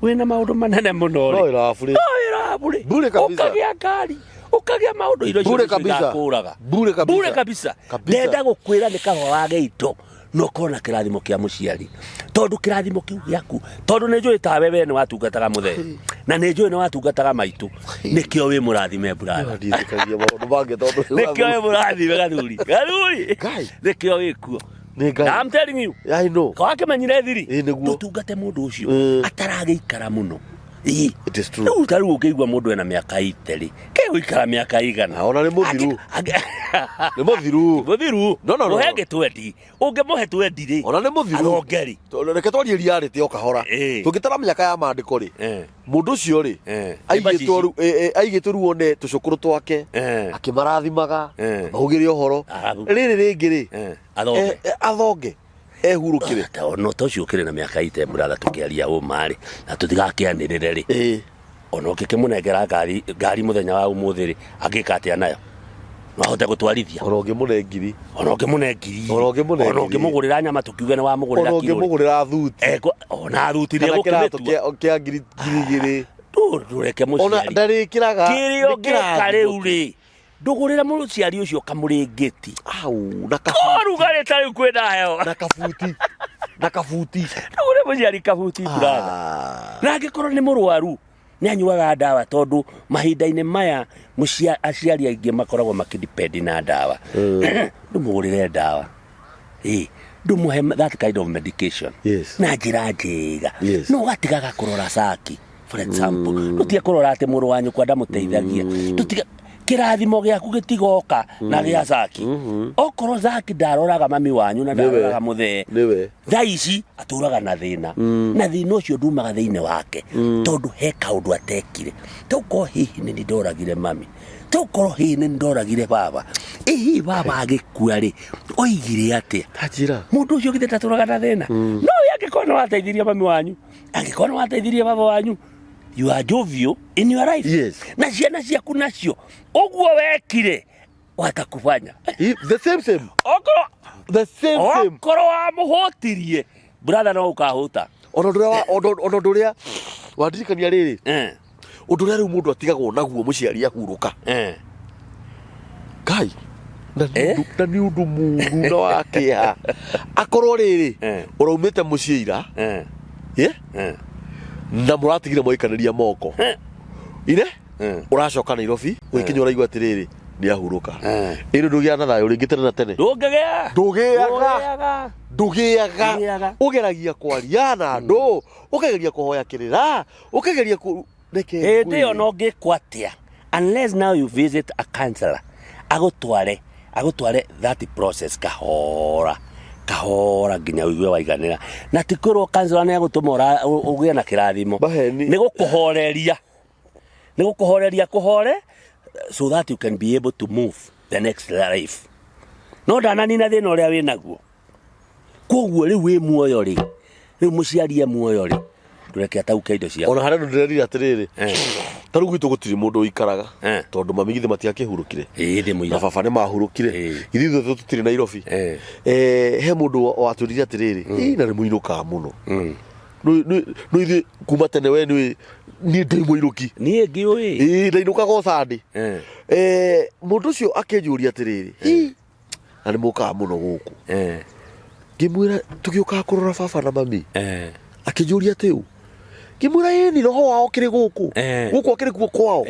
wena maundu manene muno ri no iraburi bure kabisa ukagia ngari ukagia maundu indo icio ndakuraga bure kabisa. Ndenda gukwira ni kahwa wage ito no kona kirathimo kia muciari tondu kirathimo kiu giaku tondu ni njui tawe we ni watungataga muthe na ni njui ni watungataga maitu nikio wi murathime brother ndikagia maundu bange tondu nikio wi murathime gathuri nikio gikuo. I'm telling you. I know. Kawake manyire thiri tutungate mundu ucio atarageikara muno. It is true. No taru ukeigwa mundu ena miaka 80 ke uikara miaka igana ona ni muthiru ni muthiru no uhenge 20 ungemuhe 20 ri ona ni muthiru agongeri reke twarie reality o kahora tungitara miaka ya mandiko ri mundu ucio ri aigitwo ruone tucukuru twake akimarathimaga ahugire uhoro riri ringi ri athonge ehurukire no tocio kire na miaka 80 brother tukiaria umari na tutigakianirire ri ona ukimunengera ngari muthenya wa umuthi ri agika atia nayo no ahote gutwarithia ona ungimunengiri ona ungimugurira nyama tukiuge na wa mugurira kiro ona ungimugurira thuti ona thuti ri gukimetua kia 2,000 reke muciari ona ndarikiraga kirio gikariu ri ndugurira muciari ucio kamuringiti na korugare tari kwenda heo na kafuti ndugure muciari kafuti brother na ngikorwo ni murwaru ni anyuaga ndawa tondu mahinda-ini maya aciari aingi makoragwo makidepend na ndawa ndumugurire ndawa ndumuhe that kind of medication na njira njega no gatigaga kurora saki for example nutia kurora ati muru wanyu kwa ndamuteithagia tutiga kirathimo giaku gitigoka na gia saki okorwo saki ndaroraga mami wanyu na ndaroraga muthe thaici aturaga na thina na thina ucio ndumaga thiine wake tondu he kaundu atekire tauko hihi ni ndoragire mami tauko hihi ni ndoragire baba ihi baba agikua ri oigire atia tajira mundu ucio githeta turaga na thina no yakikona wateithirie mami wanyu angikona wateithirie baba wanyu you are jovial in your life na ciana ciaku nacio uguo wekire watakufanya the same okoro the same okoro wa muhotirie brother no ukahuta ono nduria wandirikania riri undu ria riu mundu atigagwo naguo muciari ahuruka Ngai na ni undu muru na wakia akorwo riri uraumite mucii ira na muratigire moikaniria moko ire uracoka Nairobi wikinya uraigua atiriri ni ahuruka ino ndugia na thayo ringi tene na tene ndugiaga ugeragia kwaria na andu ukageria kuhoya kirira ukageria reke ndio no ngikwatia unless now you visit a counselor agutware that process kahora nginya uigue waiganira na tikurwo counselor ni agutuma ugie na kirathimo ni gukuhoreria kuhore so that you can be able to move the next life no ndananina thina uria winaguo koguo riu wi muoyo ri riu muciarie muoyo ri tureke atauke indo cia ona hare ndirerira atiriri taru gwitu gutiri mundu uikaraga tondu mami githe matiakihurukire ndi muira na baba ni mahurukire ithuĩ tutiri Nairobi he mundu watwirire atiriri na ni muinuka muno no ithuĩ kuma tene we ni ndi muinuki ni ngiui ndainuka go sandi mundu ucio akenjuria atiriri na ni muka muno guku ngimwira tugiuka kurora baba na mami akenjuria tiu kimura ni roho wao kiri guku akiri kuo kwao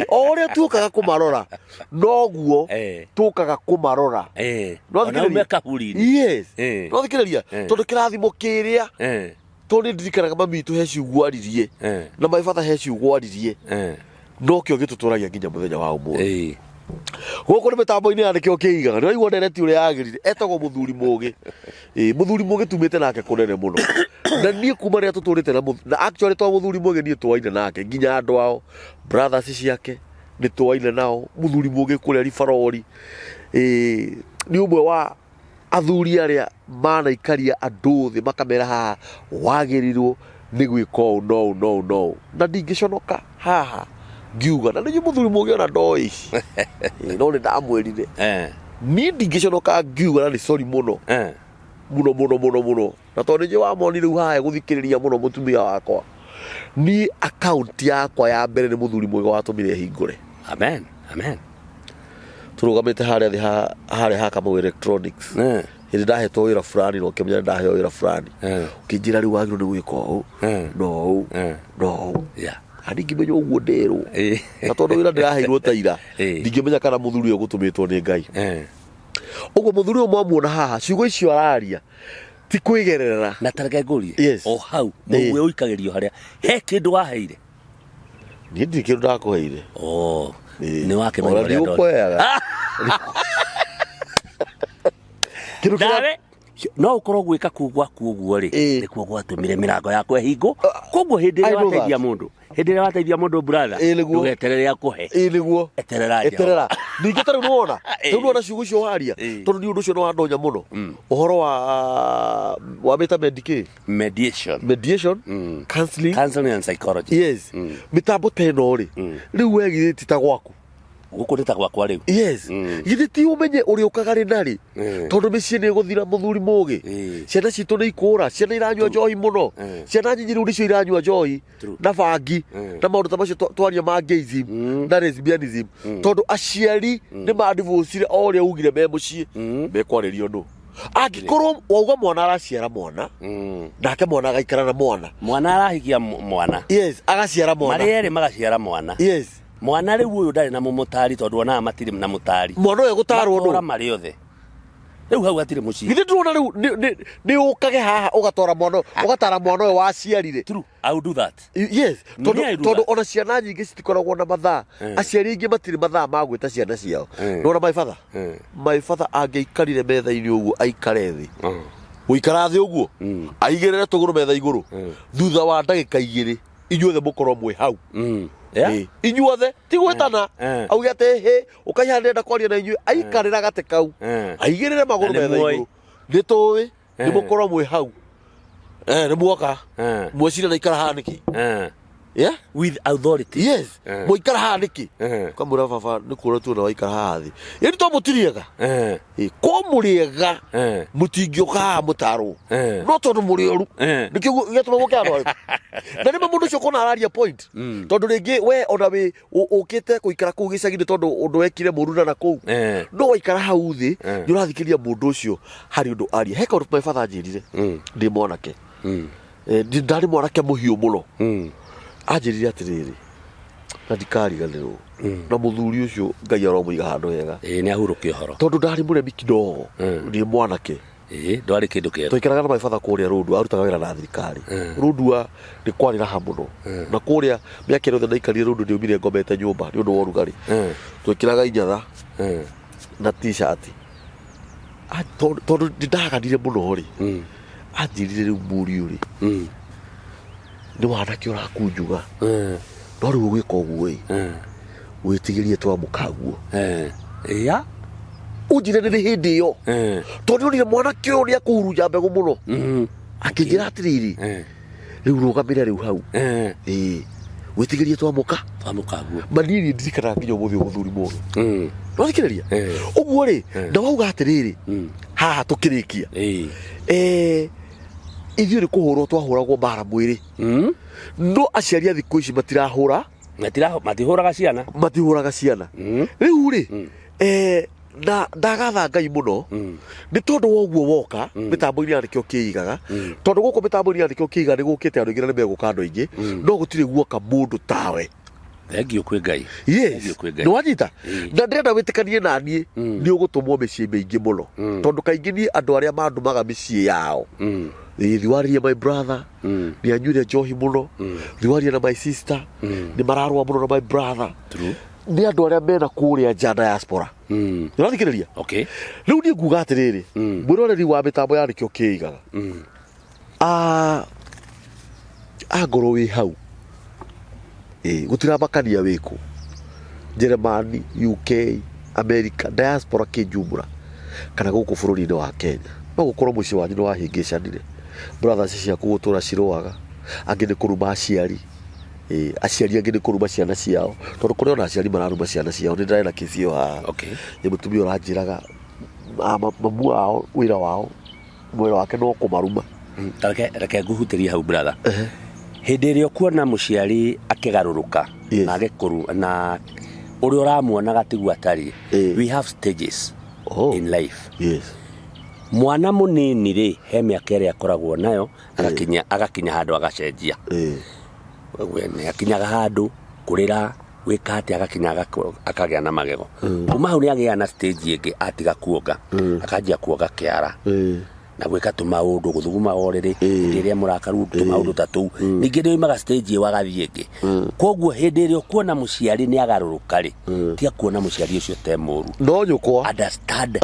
o ria tukaga kumarora noguo tukaga kumarora no thikiriria yes no thikiriria tondu kirathimo kiria tondu ndirikanaga mami tu heci ugwaririe na my father heci ugwaririe no kio gituturagia nginya muthenya wa umuthi guku ni mitambo-ini ya nikio kiigaga niraigua ndereti uria yagirire etagwo muthuri mugi muthuri mugi tumite nake kunene muno na nie kuma ria tuturite na actually to muthuri mugi nie twaine nake nginya andu ao brothers ciake ni twaine nao muthuri mugi kuria rifarori ni umwe wa athuri aria manaikaria andu thi makamera haha wagirirwo ni gwika no na ndingiconoka haha ngiuga na ni muthuri mugi ona ndoi no ni ndamwirire ni ndingiconoka ngiuga na ni sorry muno muno na tondu nje wa moni riu haha guthikiriria muno mutumia wakwa ni account yakwa ya mbere ni muthuri mwega watumire hingure amen turugamite haria thi haria haka mu electronics hindi ndahetwo wira fulani no kemenya ndaheo wira fulani ukinjira riu wagiro ni gwika uu no ndingimenya uguo ndirwo na tondu wira ndiraheirwo taira ndingimenya kana muthuri uyu gutumitwo ni Ngai uguo muthuri uyu mwamuona haha ciugo icio araria ti kwigerera na tareke ngurie o hau muwe uikagirio haria he kindu waheire ni ndi kindu ndakuheire ni wake manya ria ndo dawe no ukorwo gwika kugwa kuguo ri ni kuo gwatumire mirango yakwa hingo koguo hindi ria wateithia mundu brother ndugeterere akuhe niguo eterera ningi taru nuona ciugo cio haria tondu ni undu cio no andonya muno uhoro wa meta mediation counseling and psychology yes mitambo teno ri riu wegithiti ta gwaku guku ni ta gwakwa riu githiti umenye uri ukagari nari tondu micii ni guthira muthuri mugi ciana citu ni ikura ciana iranyua njohi muno ciana nyinyi ricio iranyua njohi na bangi na maundu ta macio twaria ma gayism na lesbianism tondu aciari ni madivocire o ria ugire me mucii mekwaririo no angikorwo wauga mwana araciara mwana nake mwana agaikara na mwana arahikia mwana yes agaciara mwana mari eri magaciara mwana yes mwana riu uyu ndari na mumutari tondu ona matiri na mutari mwana uyu gutarwo no mari othe riu hau atiri mucii githe ndurona riu ni ukage haha ugatora mwana ugatara mwana uyu waciarire true I will do that yes tondu ona ciana nyingi citikoragwo na mathaa aciari ingi matiri mathaa ma gwita ciana ciao nona my father angeikarire metha-ini uguo aikare thi guikara thi uguo aigirire tuguru metha iguru thutha wa ndagika 2 inyuothe mukorwo mwi hau inyuothe ti gwitana auge ati he ukaihanenda kwaria na inyue aikarira gate kau aigirire maguru metha iguru ni tuwi ni mukorwo mwi hau ni muoka mwecira na ikara haha niki Yeah? With authority. Yes. Muikara haha niki. Kamura baba ni kuona tu na waikara haha thi. Ini to mutiriega. Ko muriega. Mutingioka mutaro. No tondu murioru. Nikio getu go kiano. Na ni mundu cio kona araria point. Tondu ringi we ona we ukite kuikara ku gicagi tondu undu wekire muruna na ku. No waikara hau thi ni urathikiria mundu ucio hari undu aria. Heka undu my father njirire. Ndi mwanake. Ndari mwanake muhiu muno. Anjirire atiriri na ndikariganirwo na muthuri ucio Ngai aromuiga handu hega ni ahurukia horo tondu ndari muremi kidogo ni mwanake ndwari kindu kero twikaraga na my father kuria rundu arutaga wira na thirikari rundua ni kwari raha muno na kuria miaka yothe ndaikarire rundu ndi umire ngomete nyumba ni undu wa urugari twikiraga inyatha na t-shirt tondu ndaganire muno ri anjirire riu muri uri ni mwanake urakunjuga no riu gwika uguo witigirie twamukaguo ya unjire ni hindi iyo tondu ni mwanake uyu ni akuhurunja mbegu muno akinjira atiriri riu rugamire riu hau witigirie twamukaguo manini ndirikana nginya umuthi umuthuri mundu no thikiriria uguo ri na wauga atiriri haha tukirikia ithiĩ nĩ kũhũrwo twahũragwo mbara mwĩrĩ no aciari a thikũ ici matihũraga ciana rĩu rĩ na ndagatha Ngai mũno nĩ tondũ wa ũguo woka mĩtambo-inĩ ya nĩkĩo kĩigaga tondũ gũkũ mĩtambo-inĩ ya nĩkĩo kĩigaga nĩ gũkĩte andũ aingĩ na nĩ megũka andũ aingĩ no gũtirĩ guoka mũndũ tawe thengio kwĩ Ngai nĩ wanyita na ndĩrenda wĩtĩkanie na niĩ nĩ ũgũtũmwo mĩciĩ mĩingĩ mũno tondũ kaingĩ niĩ andũ arĩa mandumaga mĩciĩ yao thiwaririe my brother ni anyuire njohi muno thiwarie na my sister ni mararwa muno na my brother ni andu aria mena kuria nja diaspora urathikiriria riu ni nguga atiriri mwiroreri wa mitambo ya nikio kiigaga ngoro wi hau gutira makania wiku Germany, UK, America, diaspora kijumla kana guku bururi-ini wa Kenya no gukorwo muici wanyu ni wahingicanire brothers ciaku gutura ciroaga angi ni kuruma aciari aciari angi ni kuruma ciana ciao tondu kuri ona aciari mararuma ciana ciao ni ndarena kithio ha ni mutumia uranjiraga mamu wao wira wao mwira wake no kumaruma reke nguhutiria hau brother hindi ria kuona muciari akigaruruka na agikuru na uri uramuonaga tigwa tari we have stages in life mwana munini ri he miaka ĩrĩa akoragwo nayo agakinya handu agacenjia we akinyaga handu kurira wika ati agakinya akagĩa na magego kuma hau ni agĩa na stage ĩngĩ atiga kuonga akanjia kuonga kiara na gwika tumaundu guthuguma oriri ndiria murakaru tumaundu tatu ningi ndio imaga stage wa gathie ngi koguo hindi ĩrĩa kuona muciari ni agarũrũka ri tia kuona muciari ucio te mũru no nyukwa understand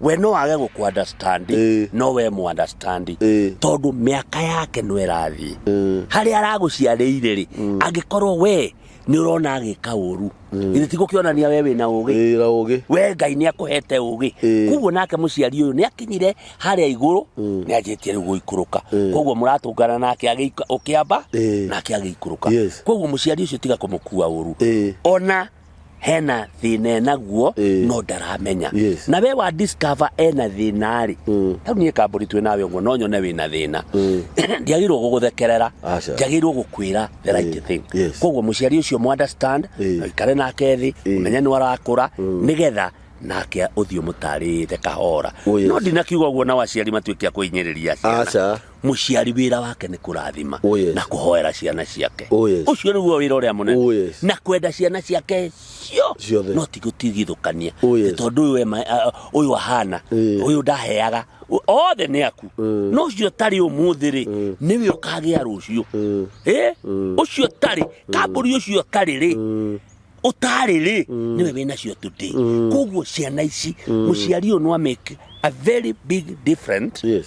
we no age guku understand no we mu understand tondu miaka yake no irathi hari araguciarĩire ri angikorwo we ni urona agika uru ile tiko kionania wewe na ugi we Ngai ni akuhete ugi kuguo nake muciari uyu ni akinyire haria iguru ni ajetie riu guikuruka koguo muratungana nake ukiamba nake agiikuruka koguo muciari ucio tiga kumukua uru ona hena thina naguo no ndaramenya na we wa discover ena thina ri tau ni kamburi twe nawe ngo no nyone wina thina ndiagirwo guguthekerera ndiagirwo gukwira the right thing koguo muciari ucio mu understand ikare nake thi menya ni warakura nigetha nake uthio mutarite kahora no ndinakiuga uguo na waciari matuikia kuinyiriria ciana muciari wira wake ni kurathima na kuhoera ciana ciake ucio niguo wira uria munene na kwenda ciana ciake cio no tigithukania tondu uyu ahana uyu ndaheaga othe ni aku no ucio tari umuthiri niwe ukagia rucio ucio tari kamburi ucio tari ri utari ri niwe wina cio today koguo ciana ici muciari uyu no make a very big differences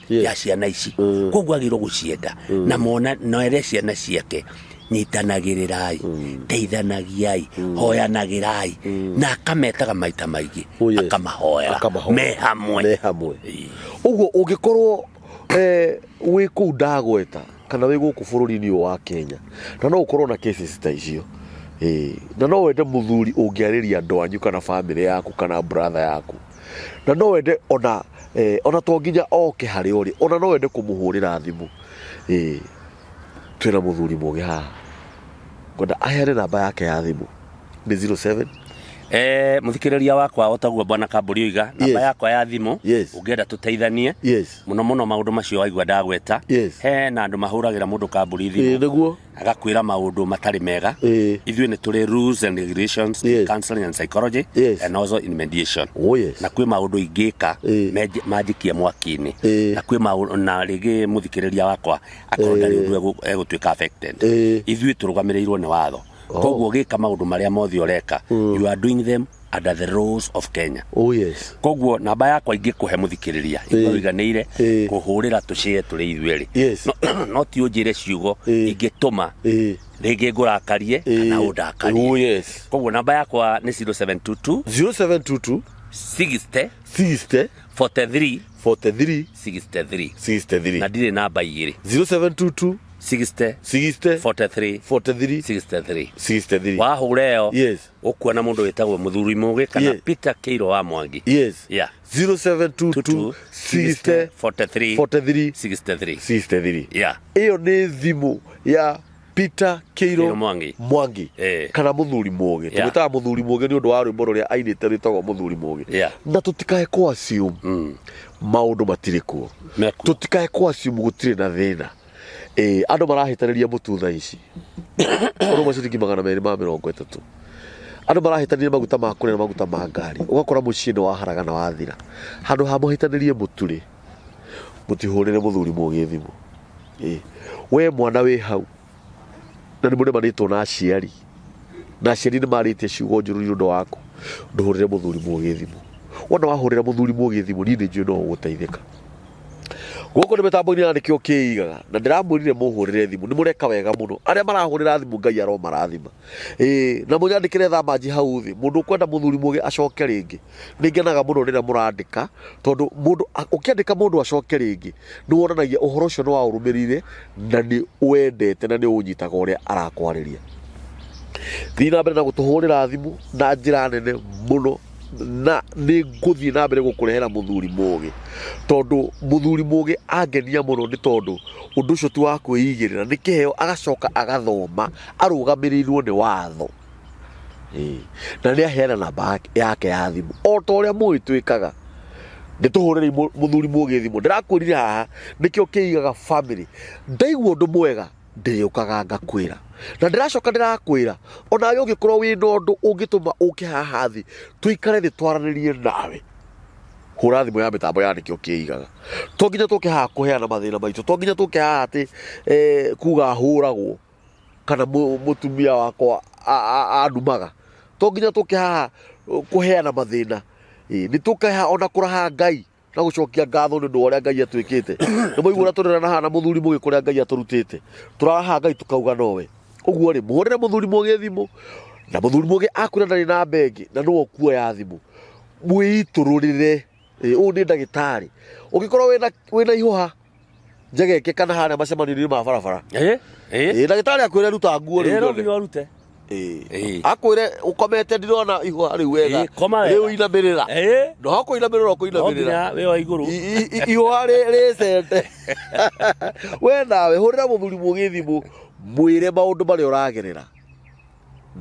ya ciana ici koguo agirwo gucienda na mona no ere ciana ciake nyitanagirirai teithanagiai hoyanagirai na akametaga maita maingĩ akamahoera me hamwe uguo ungikorwo wi kuu ndagweta kana wĩ gũkũ bũrũri-inĩ ũyũ wa Kenya na no ũkorwo na cases ta icio na no wende mũthuri ũngĩarĩria andũ anyu kana family yaku kana brother yaku na no wende ona to nginya oke harĩ ũrĩ ona no wende kũmũhũrĩra thimũ twĩna mũthuri mũgĩ haha ngwenda aheane namba yake ya thimũ nĩ 07 muthikiriria wakwa otaguo bwana Kamburi oiga namba yakwa ya thimu ungienda tuteithanie muno muno maundu macio waigua ndagweta he na andu mahuragira mundu Kamburi thimu niguo agakwira maundu matari mega ithuĩ nĩ tũrĩ rules and regulations counseling and psychology and also in mediation na kwĩ maundu ingĩka manjikie mwaki-inĩ na kwĩ maundu na rĩngĩ muthikiriria wakwa akorwo ndarĩ ũndũ egũtuĩka affected ithuĩ tũrũgamĩrĩirwo nĩ watho koguo gĩka maundu maria mothe ũreka you are doing them under the rules of Kenya koguo namba yakwa ingĩkũhe muthikiriria ĩiganĩire kũhũrĩra tũcĩe tũrĩ ithuĩ no ti ũnjĩre ciugo ingĩtũma rĩngĩ ngũrakarie kana ũndakarie koguo namba yakwa nĩ 0722 60 43 63 na ndirĩ namba igĩrĩ 0722 60 43 63 wahũra ĩyo ũkuona mũndũ wĩtagwo mũthuri mũgĩ kana Peter Keiro wa Mwangi 0722 60 43 63 ĩyo nĩ thimũ ya Peter Keiro Mwangi kana mũthuri mũgĩ tũgĩtaga mũthuri mũgĩ nĩ ũndũ wa rwĩmbo rũrĩa ainĩte rwĩtagwo mũthuri mũgĩ na tũtikae kũ assume maũndũ matirĩ kuo tũtikae kũ assume gũtirĩ na thĩna andũ marahĩtanĩria mũtu thaa ici ũrũmwe ciringi 230 andũ marahĩtanĩria maguta ma kũrĩa na maguta ma ngari ũgakora mũciĩ nĩ waharaga na wathira handũ ha mũhĩtanĩrie mũtu-rĩ mũtihũrĩre mũthuri mũgĩ thimũ we mwana wĩ hau na nĩ mũremanĩtwo na aciari nĩ marĩtie ciugo njũru nĩ ũndũ waku ndũhũrĩre mũthuri mũgĩ thimũ wona wahũrĩra mũthuri mũgĩ thimũ niĩ nĩ njũĩ no ũgũteithĩka gũkũ nĩ mĩtambo-inĩ ya nĩkĩo kĩigaga na ndĩramwĩrire mũhũrĩre thimũ nĩ mũreka wega mũno arĩa marahũrĩra thimũ Ngai aromarathima na mũnyandĩkĩre thambanji hau thĩ mũndũ ũkwenda mũthuri mũgĩ acoke rĩngĩ nĩ ngenaga mũno rĩrĩa mũrandĩka tondũ mũndũ ũkĩandĩka mũndũ acoke rĩngĩ nĩ wonanagia ũhoro ũcio nĩ waũrũmĩrĩire na nĩ wendete na nĩ ũnyitaga ũrĩa arakwarĩria thiĩ na mbere na gũtũhũrĩra thimũ na njĩra nene mũno na nĩ ngũthiĩ na mbere gũkũrehera mũthuri mũgĩ tondũ mũthuri mũgĩ angenia mũno nĩ tondũ ũndũ ũcio tu wa kwĩigĩrĩra nĩ kĩheo agacoka agathoma arũgamĩrĩirwo nĩ watho na nĩ aheana namba yake ya thimũ o ta ũrĩa mũĩ twĩkaga nĩ tũhũrĩre mũthuri mũgĩ thimũ ndĩrakwĩrire haha nĩkĩo kĩigaga family ndaigua ũndũ mwega ndĩrĩũkaga ngakwĩra na ndĩracoka ndĩrakwĩra onawe ũngĩkorwo wĩna ũndũ ũngĩtũma ũke haha thĩ tũikare thĩ twaranĩrie nawe hũra thimũ ya mĩtambo ya nĩkĩo kĩigaga to nginya tũke haha kũheana mathĩna maitũ to nginya tũke haha atĩ kuga hũragwo kana mũtumia wakwa andumaga to nginya tũke haha kũheana mathĩna nĩ tũke haha ona kũraha Ngai na gũcokia ngatho nĩ ũndũ wa ũrĩa Ngai atwĩkĩte nĩ mũigua ũrĩa tũrerana haha na mũthuri mũgĩ kũrĩa Ngai atũrutĩte tũraha Ngai tũkauga nowe ũguo rĩ mũhũrĩre mũthuri mũgĩ thimũ na mũthuri mũgĩ akwĩra ndarĩ na bengi na nĩwe kuoya thimũ mwĩitũrũrĩre ũyũ nĩ ndagĩtarĩ ũngĩkorwo wĩna ihũha njegeke kana harĩa macemanio-inĩ ma barabara ndagĩtarĩ akwĩre ruta nguo rĩu akwĩre ũkomete ndirona ihũha rĩu wega rĩu inamĩrĩra no kũinamĩrĩra ũkũinamĩrĩra ihũha rĩcete we nawe hũrĩra mũthuri mũgĩ thimũ mwĩre maũndũ marĩa ũragerera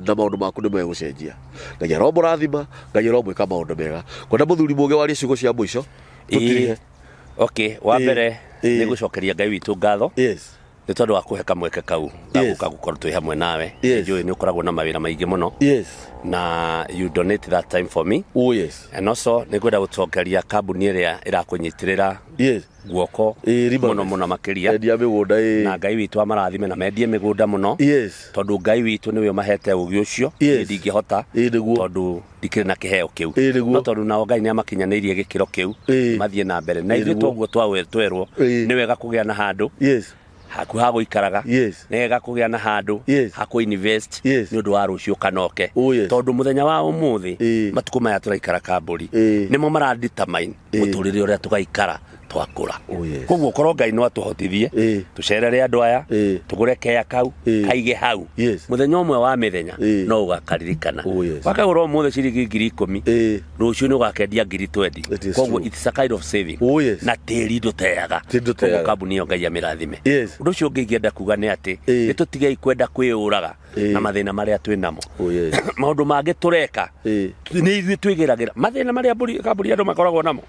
na maũndũ maku nĩ megũcenjia Ngai aromũrathima Ngai aromwĩka maũndũ mega kwenda mũthuri mũgĩ warie ciugo cia mũico wa mbere nĩ gũcokeria Ngai witũ ngatho nĩ tondũ wa kũhe kamweke kau gagũka gũkorwo twĩ hamwe nawe njũĩ nĩ ũkoragwo na mawĩra maingĩ mũno na you donate that time for me and also nĩ ngwenda gũcokeria kambuni ĩrĩa ĩrakũnyitĩrĩra guoko mũno mũno makĩria na Ngai witũ amarathime na mendie mĩgũnda mũno tondũ Ngai witũ nĩwe ũmahete ũgĩ ũcio ndingĩhota tondũ ndikĩrĩ na kĩheo kĩu no tondũ nao Ngai nĩamakinyanĩirie gĩkĩro kĩu mathiĩ na mbere na ithuĩ toguo twerwo nĩ wega kũgĩa na handũ haku ha gũikaraga nĩ wega kũgĩa na handũ ha kũ-invest nĩ ũndũ wa rũciũ kanoke tondũ mũthenya wa ũmũthĩ matukũ maya tũraikara Kamburi nĩmo maradetermine mũtũrĩre ũrĩa tũgaikara twakura koguo korwo Ngai no atuhotithie tucerere andu aya tugure kea kau kaige hau muthenya umwe wa mithenya no ugakaririkana wakagura umuthe ciringi 10,000 rucio ni ugakendia 20,000 koguo it's a kind of saving na tiri nduteaga koguo kambuni iyo Ngai amirathime undu ucio ngienda kuga ni ati nitutigei kwenda kwiuraga na mathina maria twinamo maundu mangi tureka ni ithuĩ twigiragira mathina maria kambuni andu makoragwo namo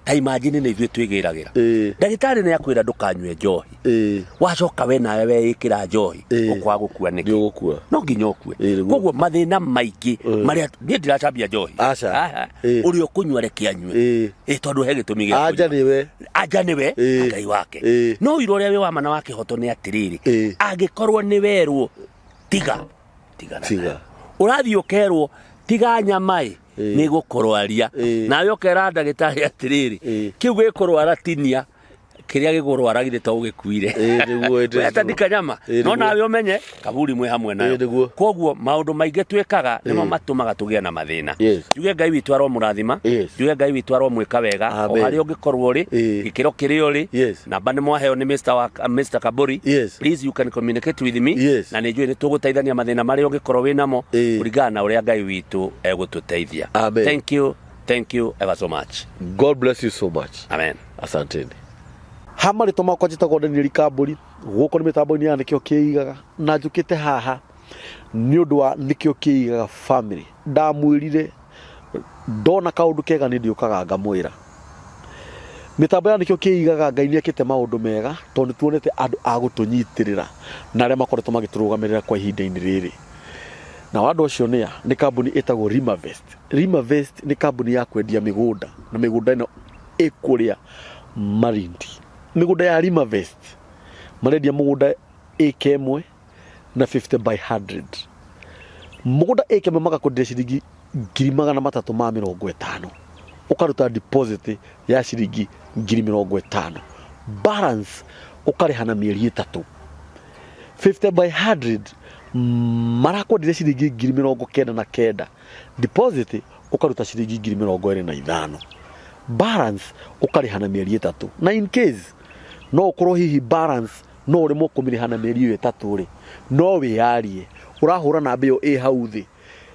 ta imagine ni ithuĩ twigiragira ndagitari ni akwira ndukanywe njohi wacoka we nawe weikira njohi ukwa gukua niki no nginya ukue koguo mathina maiki maria ni ndiracambia njohi uri ukunywa reke anywe tondu he gitumi gia anja niwe Ngai wake no iro ria we wa mana wake hoto ni atiriri angikorwo ni werwo tiga urathi ukerwo tiga nyamai ni gukorwaria nawe ukera ndagitari atiriri kiu gikorwara tinia kiria gigurwara githe to gikuire atandika nyama no nawe umenye kaburi mwe hamwe nayo koguo maundu maingi twekaga nimo matumaga tugie na mathina juge Ngai witu arwo murathima juge Ngai witu arwo mwika wega o hari ungikorwo ri gikiro kiri uri namba ni mwaheo ni Mr. Kaburi please you can communicate with me na nijue ni tuguteithania mathina mari ungikorwo winamo kuringana na uria Ngai witu egututeithia thank you ever so much. God bless you so much. Amen. Asanteni. Hamari toma kwa jitagwo Daniel Kaburi guko ni mitambo-ini ya nikio kiigaga na njukite haha ni undu wa nikio kiigaga family ndamwirire ndona kaundu kega ni ndiukaga ngamwira mitambo ya nikio kiigaga Ngai ni akite maundu mega tondu tuonete andu a gutunyitirira na aria makoretwo magiturugamirira kwa ihinda-ini riri na wandu ucio ni kambuni itagwo Rimavest ni kambuni ya kwendia migunda na migunda ino ikuria Malindi migunda ya Rimavest marendia mugunda eka imwe na 50 by 100 mugunda eka imwe magakundia ciringi 350,000 ukaruta deposit ya ciringi 50,000 balance ukarihana mieri 3 50 by 100 marakwendire ciringi 99,000 deposit ukaruta ciringi 25,000 balance ukarihana mieri 3 na in case no ukorwo hihi balance no urimo kumirihana mieri 3 ri no wiarie urahura na mbeo hau thi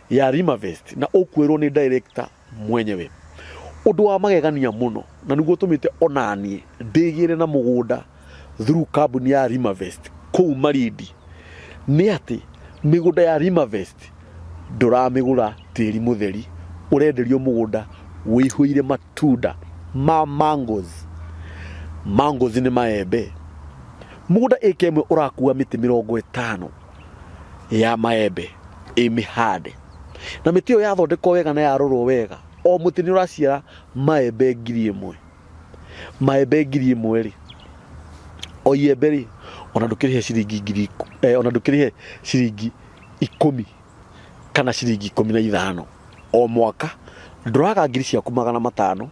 ya Rimavest na ukwirwo ni director mwenyewe undu wa magegania muno na niguo tumite onanie ndigire na mugunda through kambuni ya Rimavest kou Malindi ni ati migunda ya Rimavest nduramigura tiri mutheri urenderio mugunda wihuire matunda ma mangoes ni maembe mugunda eka imwe urakua miti 50 ya maembe imihande na miti yo yathondekwo wega na yarorwo wega o muti ni uraciara maembe 1,000 maembe 1,000 ri o iembe ri ona ndukirihe ciringi ona ndukirihe ciringi 10 kana ciringi 15 o mwaka nduraga ngiri ciaku 500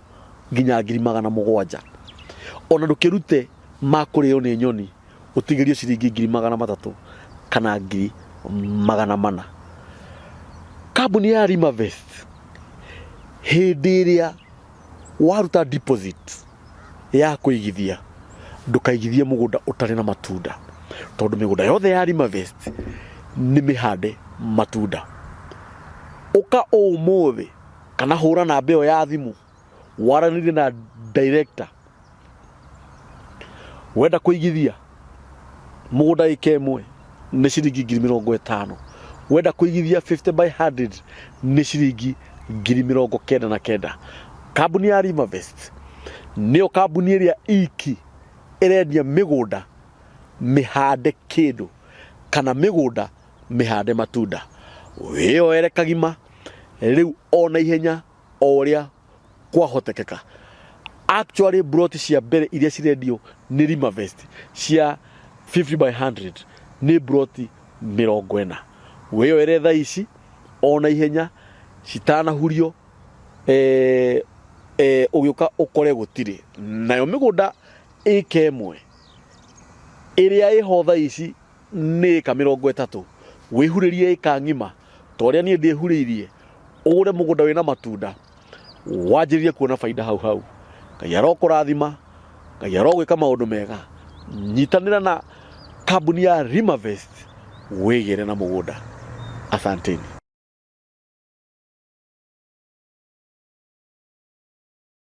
nginya 700 ona ndukirute makurio ni nyoni utigirio ciringi 300 kana 400 kambuni ya Rimavest hindi iria waruta deposit ya kuigithia ndukaigithie mugunda utari na matunda tondu migunda yothe ya Rimavest ni mihande matunda uka umuthi kana hura na mbeo ya thimu waranire na director wenda kuigithia mugunda eka imwe ni ciringi 50,000 wenda kuigithia 50 by 100 ni ciringi 99,000 kambuni ya Rimavest niyo kambuni iria iki irendia migunda mihande kindu kana migunda mihande matunda wioere kagima riu ona ihenya oria kwahotekeka actually brought cia mbere iria cirendio ni Rimavest cia 50 by 100 ni brought 40 wioere tha ici ona ihenya citana hurio ugiuka ukore gutire nayo migunda eka imwe iria ihotha ici ni eka 30 wihuririe eka ngima toria nie ndihuririe ugure mugunda wina matunda wanjiririe kuona faida hau Ngai arokurathima Ngai arogwika maundu mega nyitanira na kambuni ya Rimavest wigire na mugunda. Asanteni.